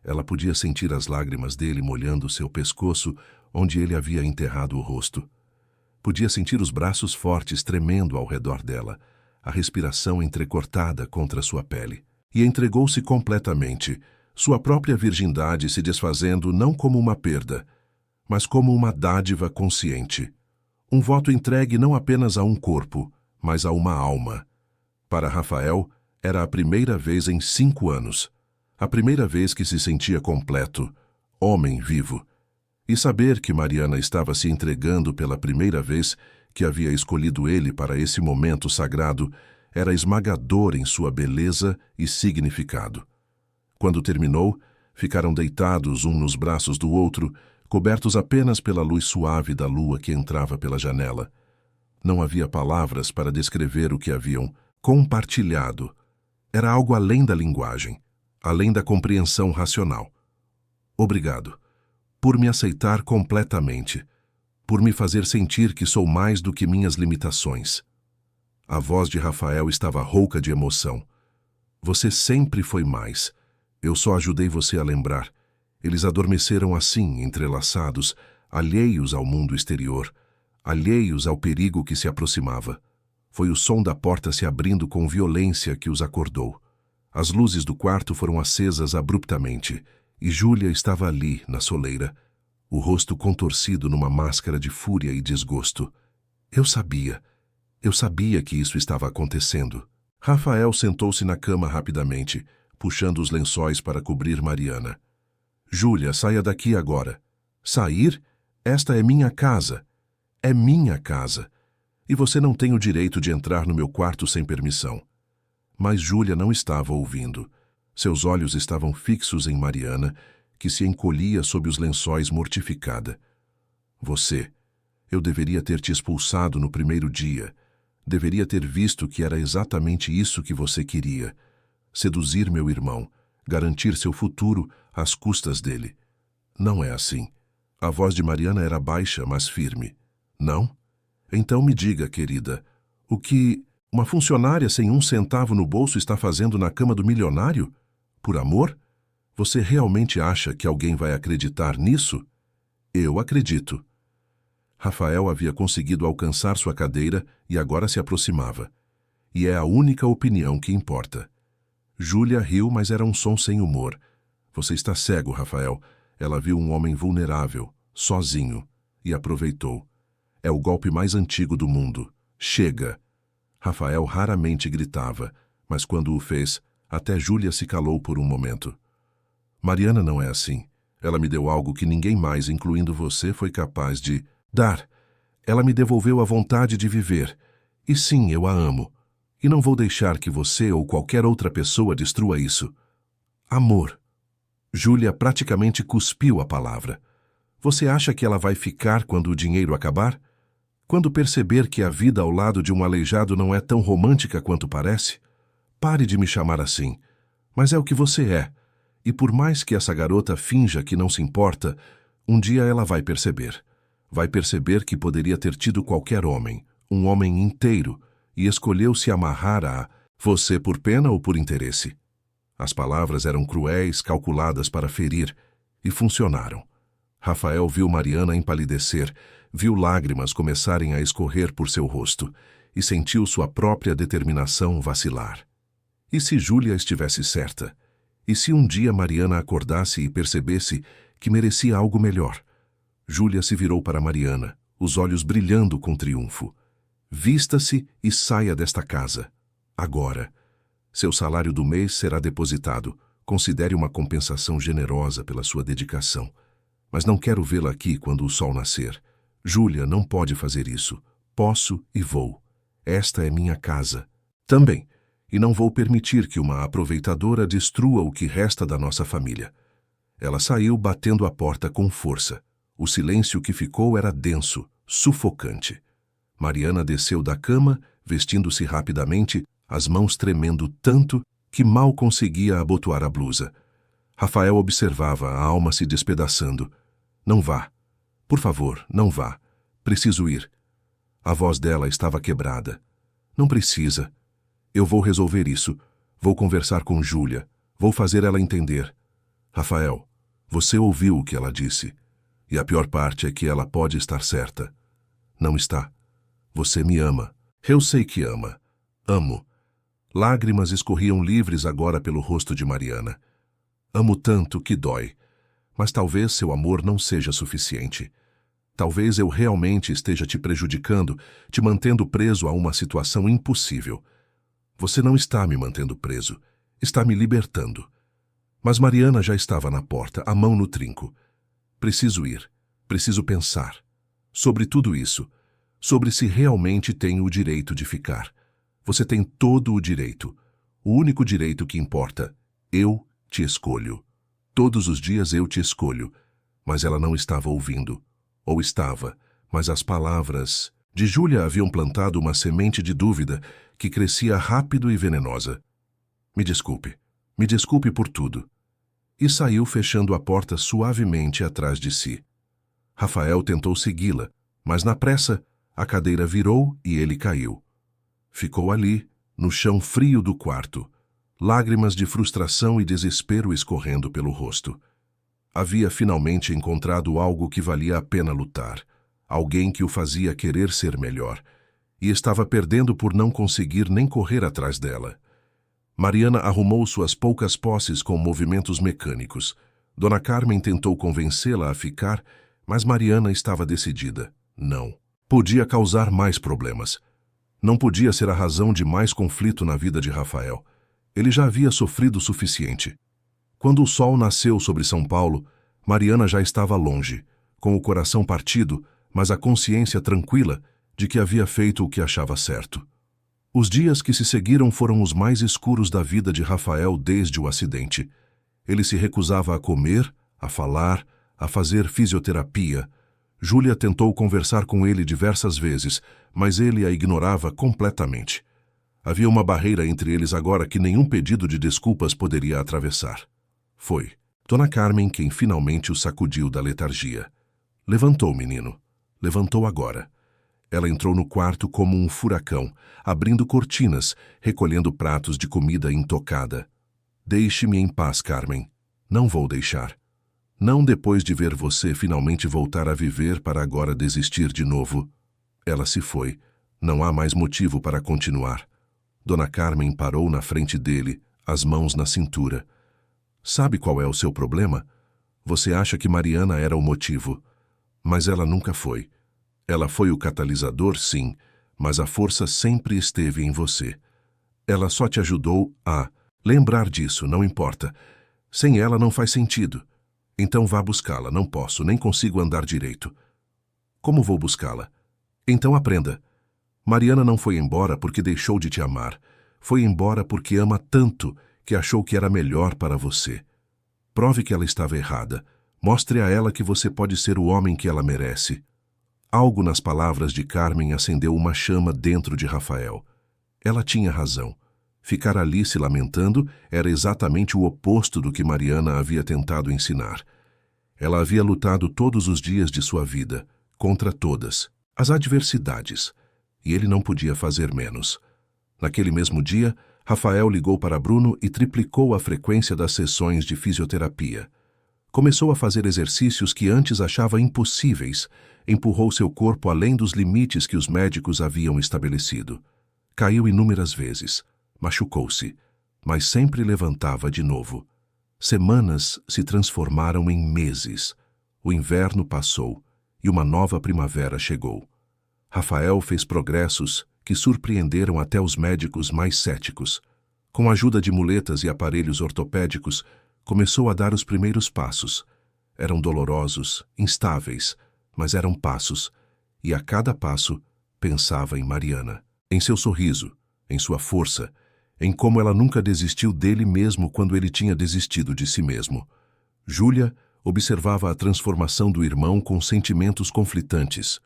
Ela podia sentir as lágrimas dele molhando seu pescoço, onde ele havia enterrado o rosto. Podia sentir os braços fortes tremendo ao redor dela, a respiração entrecortada contra sua pele. E entregou-se completamente, sua própria virgindade se desfazendo não como uma perda, mas como uma dádiva consciente. Um voto entregue não apenas a um corpo, mas a uma alma. Para Rafael, era a primeira vez em 5 anos. A primeira vez que se sentia completo, homem vivo. E saber que Mariana estava se entregando pela primeira vez, que havia escolhido ele para esse momento sagrado, era esmagador em sua beleza e significado. Quando terminou, ficaram deitados um nos braços do outro, cobertos apenas pela luz suave da lua que entrava pela janela. Não havia palavras para descrever o que haviam compartilhado. Era algo além da linguagem, além da compreensão racional. Obrigado, por me aceitar completamente, por me fazer sentir que sou mais do que minhas limitações. A voz de Rafael estava rouca de emoção. Você sempre foi mais. Eu só ajudei você a lembrar. Eles adormeceram assim, entrelaçados, alheios ao mundo exterior, alheios ao perigo que se aproximava. Foi o som da porta se abrindo com violência que os acordou. As luzes do quarto foram acesas abruptamente, e Júlia estava ali, na soleira, o rosto contorcido numa máscara de fúria e desgosto. Eu sabia que isso estava acontecendo. Rafael sentou-se na cama rapidamente, puxando os lençóis para cobrir Mariana. Júlia, saia daqui agora. Sair? Esta é minha casa. É minha casa. E você não tem o direito de entrar no meu quarto sem permissão. Mas Júlia não estava ouvindo. Seus olhos estavam fixos em Mariana, que se encolhia sob os lençóis mortificada. Eu deveria ter te expulsado no primeiro dia. Deveria ter visto que era exatamente isso que você queria. Seduzir meu irmão, garantir seu futuro às custas dele. Não é assim. A voz de Mariana era baixa, mas firme. Não? Então me diga, querida, o que uma funcionária sem 1 centavo no bolso está fazendo na cama do milionário? Por amor? Você realmente acha que alguém vai acreditar nisso? Eu acredito. Rafael havia conseguido alcançar sua cadeira e agora se aproximava. E é a única opinião que importa. Júlia riu, mas era um som sem humor. Você está cego, Rafael. Ela viu um homem vulnerável, sozinho, e aproveitou. É o golpe mais antigo do mundo. Chega! Rafael raramente gritava, mas quando o fez, até Júlia se calou por um momento. Mariana não é assim. Ela me deu algo que ninguém mais, incluindo você, foi capaz de dar. Ela me devolveu a vontade de viver. E sim, eu a amo. E não vou deixar que você ou qualquer outra pessoa destrua isso. Amor. Júlia praticamente cuspiu a palavra. Você acha que ela vai ficar quando o dinheiro acabar? Quando perceber que a vida ao lado de um aleijado não é tão romântica quanto parece? Pare de me chamar assim. Mas é o que você é. E por mais que essa garota finja que não se importa, um dia ela vai perceber. Vai perceber que poderia ter tido qualquer homem, um homem inteiro, e escolheu se amarrar a você por pena ou por interesse. As palavras eram cruéis, calculadas para ferir, e funcionaram. Rafael viu Mariana empalidecer, viu lágrimas começarem a escorrer por seu rosto, e sentiu sua própria determinação vacilar. E se Júlia estivesse certa? E se um dia Mariana acordasse e percebesse que merecia algo melhor? Júlia se virou para Mariana, os olhos brilhando com triunfo. Vista-se e saia desta casa. Agora. Seu salário do mês será depositado. Considere uma compensação generosa pela sua dedicação. Mas não quero vê-la aqui quando o sol nascer. Júlia não pode fazer isso. Posso e vou. Esta é minha casa. Também. E não vou permitir que uma aproveitadora destrua o que resta da nossa família. Ela saiu batendo a porta com força. O silêncio que ficou era denso, sufocante. Mariana desceu da cama, vestindo-se rapidamente, as mãos tremendo tanto que mal conseguia abotoar a blusa. Rafael observava a alma se despedaçando. Não vá. Por favor, não vá. Preciso ir. A voz dela estava quebrada. Não precisa. Eu vou resolver isso. Vou conversar com Júlia. Vou fazer ela entender. Rafael, você ouviu o que ela disse. E a pior parte é que ela pode estar certa. Não está. Você me ama. Eu sei que ama. Amo. Lágrimas escorriam livres agora pelo rosto de Mariana. Amo tanto que dói. Mas talvez seu amor não seja suficiente. Talvez eu realmente esteja te prejudicando, te mantendo preso a uma situação impossível. Você não está me mantendo preso. Está me libertando. Mas Mariana já estava na porta, a mão no trinco. Preciso ir. Preciso pensar. Sobre tudo isso. Sobre se realmente tenho o direito de ficar. Você tem todo o direito. O único direito que importa. Eu te escolho. Todos os dias eu te escolho. Mas ela não estava ouvindo. Ou estava, mas as palavras de Júlia haviam plantado uma semente de dúvida que crescia rápido e venenosa. Me desculpe por tudo. E saiu fechando a porta suavemente atrás de si. Rafael tentou segui-la, mas na pressa, a cadeira virou e ele caiu. Ficou ali, no chão frio do quarto, lágrimas de frustração e desespero escorrendo pelo rosto. Havia finalmente encontrado algo que valia a pena lutar, alguém que o fazia querer ser melhor, e estava perdendo por não conseguir nem correr atrás dela. Mariana arrumou suas poucas posses com movimentos mecânicos. Dona Carmen tentou convencê-la a ficar, mas Mariana estava decidida. Não. Podia causar mais problemas. Não podia ser a razão de mais conflito na vida de Rafael. Ele já havia sofrido o suficiente. Quando o sol nasceu sobre São Paulo, Mariana já estava longe, com o coração partido, mas a consciência tranquila de que havia feito o que achava certo. Os dias que se seguiram foram os mais escuros da vida de Rafael desde o acidente. Ele se recusava a comer, a falar, a fazer fisioterapia. Júlia tentou conversar com ele diversas vezes, mas ele a ignorava completamente. Havia uma barreira entre eles agora que nenhum pedido de desculpas poderia atravessar. Foi Dona Carmen quem finalmente o sacudiu da letargia. Levantou, menino. Levantou agora. Ela entrou no quarto como um furacão, abrindo cortinas, recolhendo pratos de comida intocada. Deixe-me em paz, Carmen. Não vou deixar. Não depois de ver você finalmente voltar a viver para agora desistir de novo. Ela se foi. Não há mais motivo para continuar. Dona Carmen parou na frente dele, as mãos na cintura. Sabe qual é o seu problema? Você acha que Mariana era o motivo. Mas ela nunca foi. Ela foi o catalisador, sim, mas a força sempre esteve em você. Ela só te ajudou a lembrar disso, não importa. Sem ela não faz sentido. Então vá buscá-la, não posso, nem consigo andar direito. Como vou buscá-la? Então aprenda. Mariana não foi embora porque deixou de te amar. Foi embora porque ama tanto que achou que era melhor para você. Prove que ela estava errada. Mostre a ela que você pode ser o homem que ela merece. Algo nas palavras de Carmen acendeu uma chama dentro de Rafael. Ela tinha razão. Ficar ali se lamentando era exatamente o oposto do que Mariana havia tentado ensinar. Ela havia lutado todos os dias de sua vida, contra todas, as adversidades, e ele não podia fazer menos. Naquele mesmo dia, Rafael ligou para Bruno e triplicou a frequência das sessões de fisioterapia. Começou a fazer exercícios que antes achava impossíveis, empurrou seu corpo além dos limites que os médicos haviam estabelecido. Caiu inúmeras vezes, machucou-se, mas sempre levantava de novo. Semanas se transformaram em meses. O inverno passou e uma nova primavera chegou. Rafael fez progressos que surpreenderam até os médicos mais céticos. Com a ajuda de muletas e aparelhos ortopédicos, começou a dar os primeiros passos. Eram dolorosos, instáveis, mas eram passos, e a cada passo pensava em Mariana, em seu sorriso, em sua força, em como ela nunca desistiu dele mesmo quando ele tinha desistido de si mesmo. Júlia observava a transformação do irmão com sentimentos conflitantes.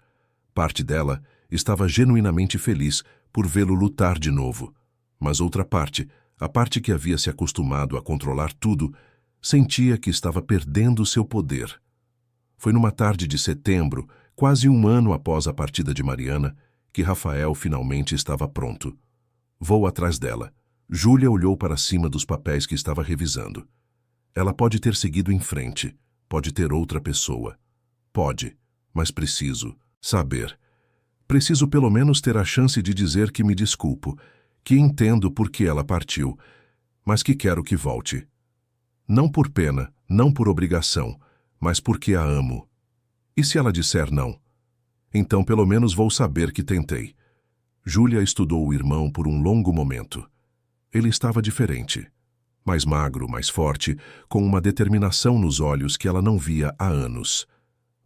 Parte dela estava genuinamente feliz por vê-lo lutar de novo, mas outra parte, a parte que havia se acostumado a controlar tudo, sentia que estava perdendo seu poder. Foi numa tarde de setembro, quase um ano após a partida de Mariana, que Rafael finalmente estava pronto. Vou atrás dela. Júlia olhou para cima dos papéis que estava revisando. Ela pode ter seguido em frente, pode ter outra pessoa. Pode, mas preciso saber. Preciso pelo menos ter a chance de dizer que me desculpo, que entendo por que ela partiu, mas que quero que volte. Não por pena, não por obrigação, mas porque a amo. E se ela disser não? Então pelo menos vou saber que tentei. Júlia estudou o irmão por um longo momento. Ele estava diferente. Mais magro, mais forte, com uma determinação nos olhos que ela não via há anos.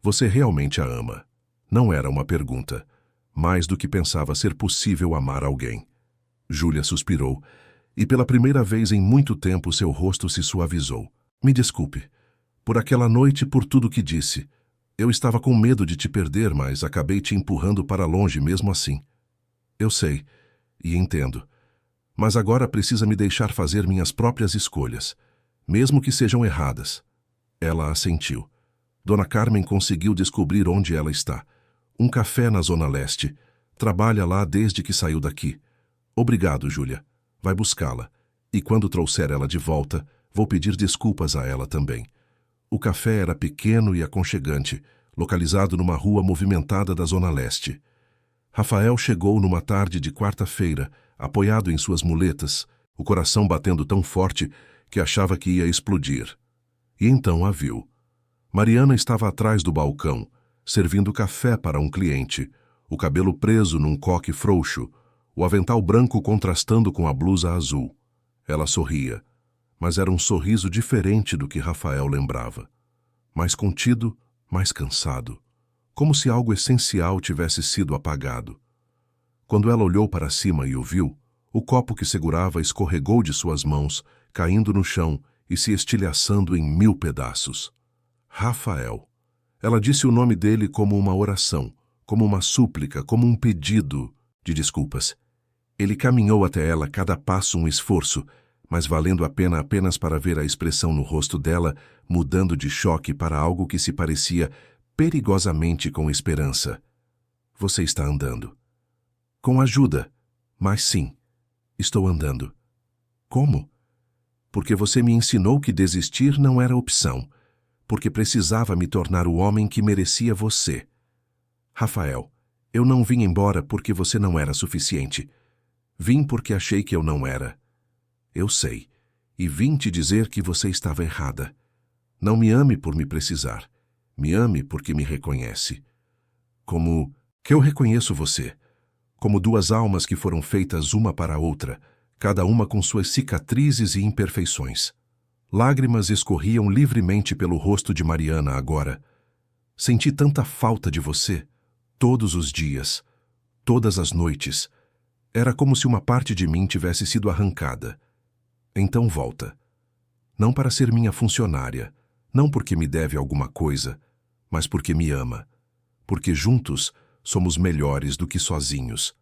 Você realmente a ama? Não era uma pergunta. Mais do que pensava ser possível amar alguém. Júlia suspirou, e pela primeira vez em muito tempo seu rosto se suavizou. Me desculpe. Por aquela noite e por tudo que disse. Eu estava com medo de te perder, mas acabei te empurrando para longe mesmo assim. Eu sei, e entendo. Mas agora precisa me deixar fazer minhas próprias escolhas, mesmo que sejam erradas. Ela assentiu. Dona Carmen conseguiu descobrir onde ela está. Um café na Zona Leste. Trabalha lá desde que saiu daqui. Obrigado, Júlia. Vai buscá-la. E quando trouxer ela de volta, vou pedir desculpas a ela também. O café era pequeno e aconchegante, localizado numa rua movimentada da Zona Leste. Rafael chegou numa tarde de quarta-feira, apoiado em suas muletas, o coração batendo tão forte que achava que ia explodir. E então a viu. Mariana estava atrás do balcão, servindo café para um cliente, o cabelo preso num coque frouxo, o avental branco contrastando com a blusa azul. Ela sorria, mas era um sorriso diferente do que Rafael lembrava. Mais contido, mais cansado, como se algo essencial tivesse sido apagado. Quando ela olhou para cima e o viu, o copo que segurava escorregou de suas mãos, caindo no chão e se estilhaçando em 1000 pedaços. Rafael. Ela disse o nome dele como uma oração, como uma súplica, como um pedido de desculpas. Ele caminhou até ela, cada passo um esforço, mas valendo a pena apenas para ver a expressão no rosto dela, mudando de choque para algo que se parecia perigosamente com esperança. Você está andando. Com ajuda, mas sim, estou andando. Como? Porque você me ensinou que desistir não era opção, porque precisava me tornar o homem que merecia você. Rafael, eu não vim embora porque você não era suficiente. Vim porque achei que eu não era. Eu sei, e vim te dizer que você estava errada. Não me ame por me precisar. Me ame porque me reconhece. Como que eu reconheço você. Como duas almas que foram feitas uma para a outra, cada uma com suas cicatrizes e imperfeições. Lágrimas escorriam livremente pelo rosto de Mariana agora. Senti tanta falta de você, todos os dias, todas as noites. Era como se uma parte de mim tivesse sido arrancada. Então volta. Não para ser minha funcionária, não porque me deve alguma coisa, mas porque me ama. Porque juntos somos melhores do que sozinhos.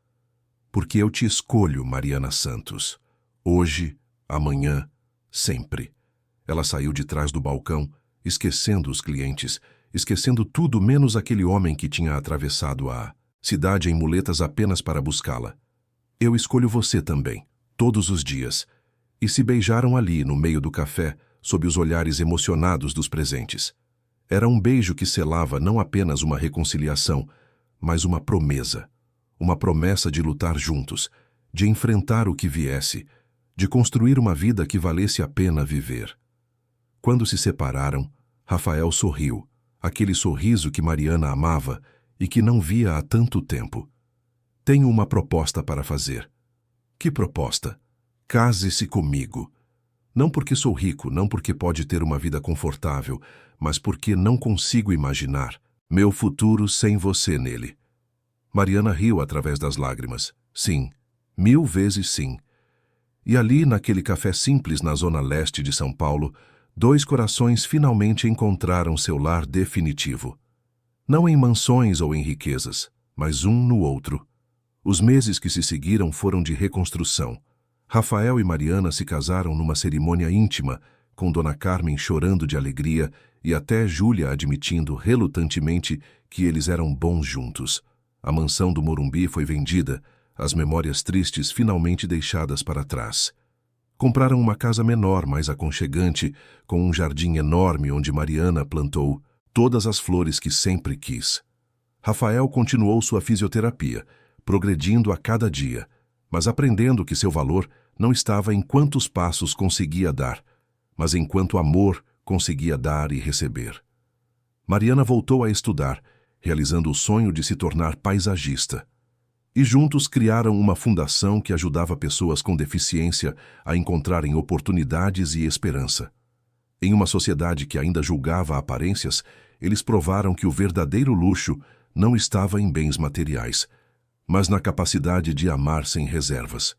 Porque eu te escolho, Mariana Santos. Hoje, amanhã, sempre. Ela saiu de trás do balcão, esquecendo os clientes, esquecendo tudo menos aquele homem que tinha atravessado a cidade em muletas apenas para buscá-la. Eu escolho você também, todos os dias. E se beijaram ali, no meio do café, sob os olhares emocionados dos presentes. Era um beijo que selava não apenas uma reconciliação, mas uma promessa. Uma promessa de lutar juntos, de enfrentar o que viesse, de construir uma vida que valesse a pena viver. Quando se separaram, Rafael sorriu, aquele sorriso que Mariana amava e que não via há tanto tempo. Tenho uma proposta para fazer. Que proposta? Case-se comigo. Não porque sou rico, não porque pode ter uma vida confortável, mas porque não consigo imaginar meu futuro sem você nele. Mariana riu através das lágrimas. Sim, 1000 vezes sim. E ali, naquele café simples na zona leste de São Paulo, 2 corações finalmente encontraram seu lar definitivo. Não em mansões ou em riquezas, mas um no outro. Os meses que se seguiram foram de reconstrução. Rafael e Mariana se casaram numa cerimônia íntima, com Dona Carmen chorando de alegria e até Júlia admitindo relutantemente que eles eram bons juntos. A mansão do Morumbi foi vendida, as memórias tristes finalmente deixadas para trás. Compraram uma casa menor, mais aconchegante, com um jardim enorme onde Mariana plantou todas as flores que sempre quis. Rafael continuou sua fisioterapia, progredindo a cada dia, mas aprendendo que seu valor não estava em quantos passos conseguia dar, mas em quanto amor conseguia dar e receber. Mariana voltou a estudar, realizando o sonho de se tornar paisagista. E juntos criaram uma fundação que ajudava pessoas com deficiência a encontrarem oportunidades e esperança. Em uma sociedade que ainda julgava aparências, eles provaram que o verdadeiro luxo não estava em bens materiais, mas na capacidade de amar sem reservas.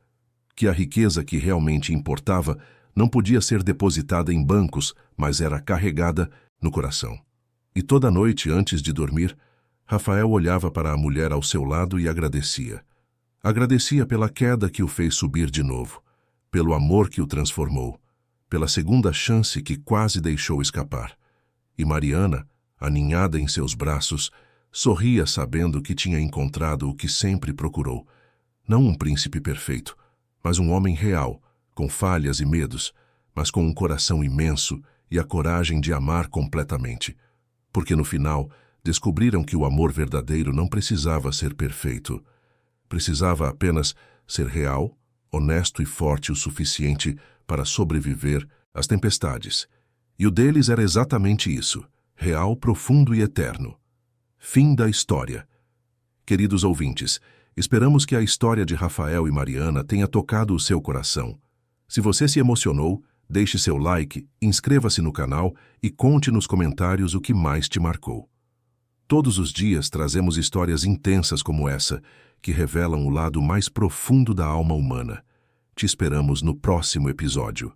Que a riqueza que realmente importava não podia ser depositada em bancos, mas era carregada no coração. E toda noite, antes de dormir, Rafael olhava para a mulher ao seu lado e agradecia. Agradecia pela queda que o fez subir de novo, pelo amor que o transformou, pela segunda chance que quase deixou escapar. E Mariana, aninhada em seus braços, sorria sabendo que tinha encontrado o que sempre procurou. Não um príncipe perfeito, mas um homem real, com falhas e medos, mas com um coração imenso e a coragem de amar completamente. Porque no final, descobriram que o amor verdadeiro não precisava ser perfeito. Precisava apenas ser real, honesto e forte o suficiente para sobreviver às tempestades. E o deles era exatamente isso, real, profundo e eterno. Fim da história. Queridos ouvintes, esperamos que a história de Rafael e Mariana tenha tocado o seu coração. Se você se emocionou, deixe seu like, inscreva-se no canal e conte nos comentários o que mais te marcou. Todos os dias trazemos histórias intensas como essa, que revelam o lado mais profundo da alma humana. Te esperamos no próximo episódio.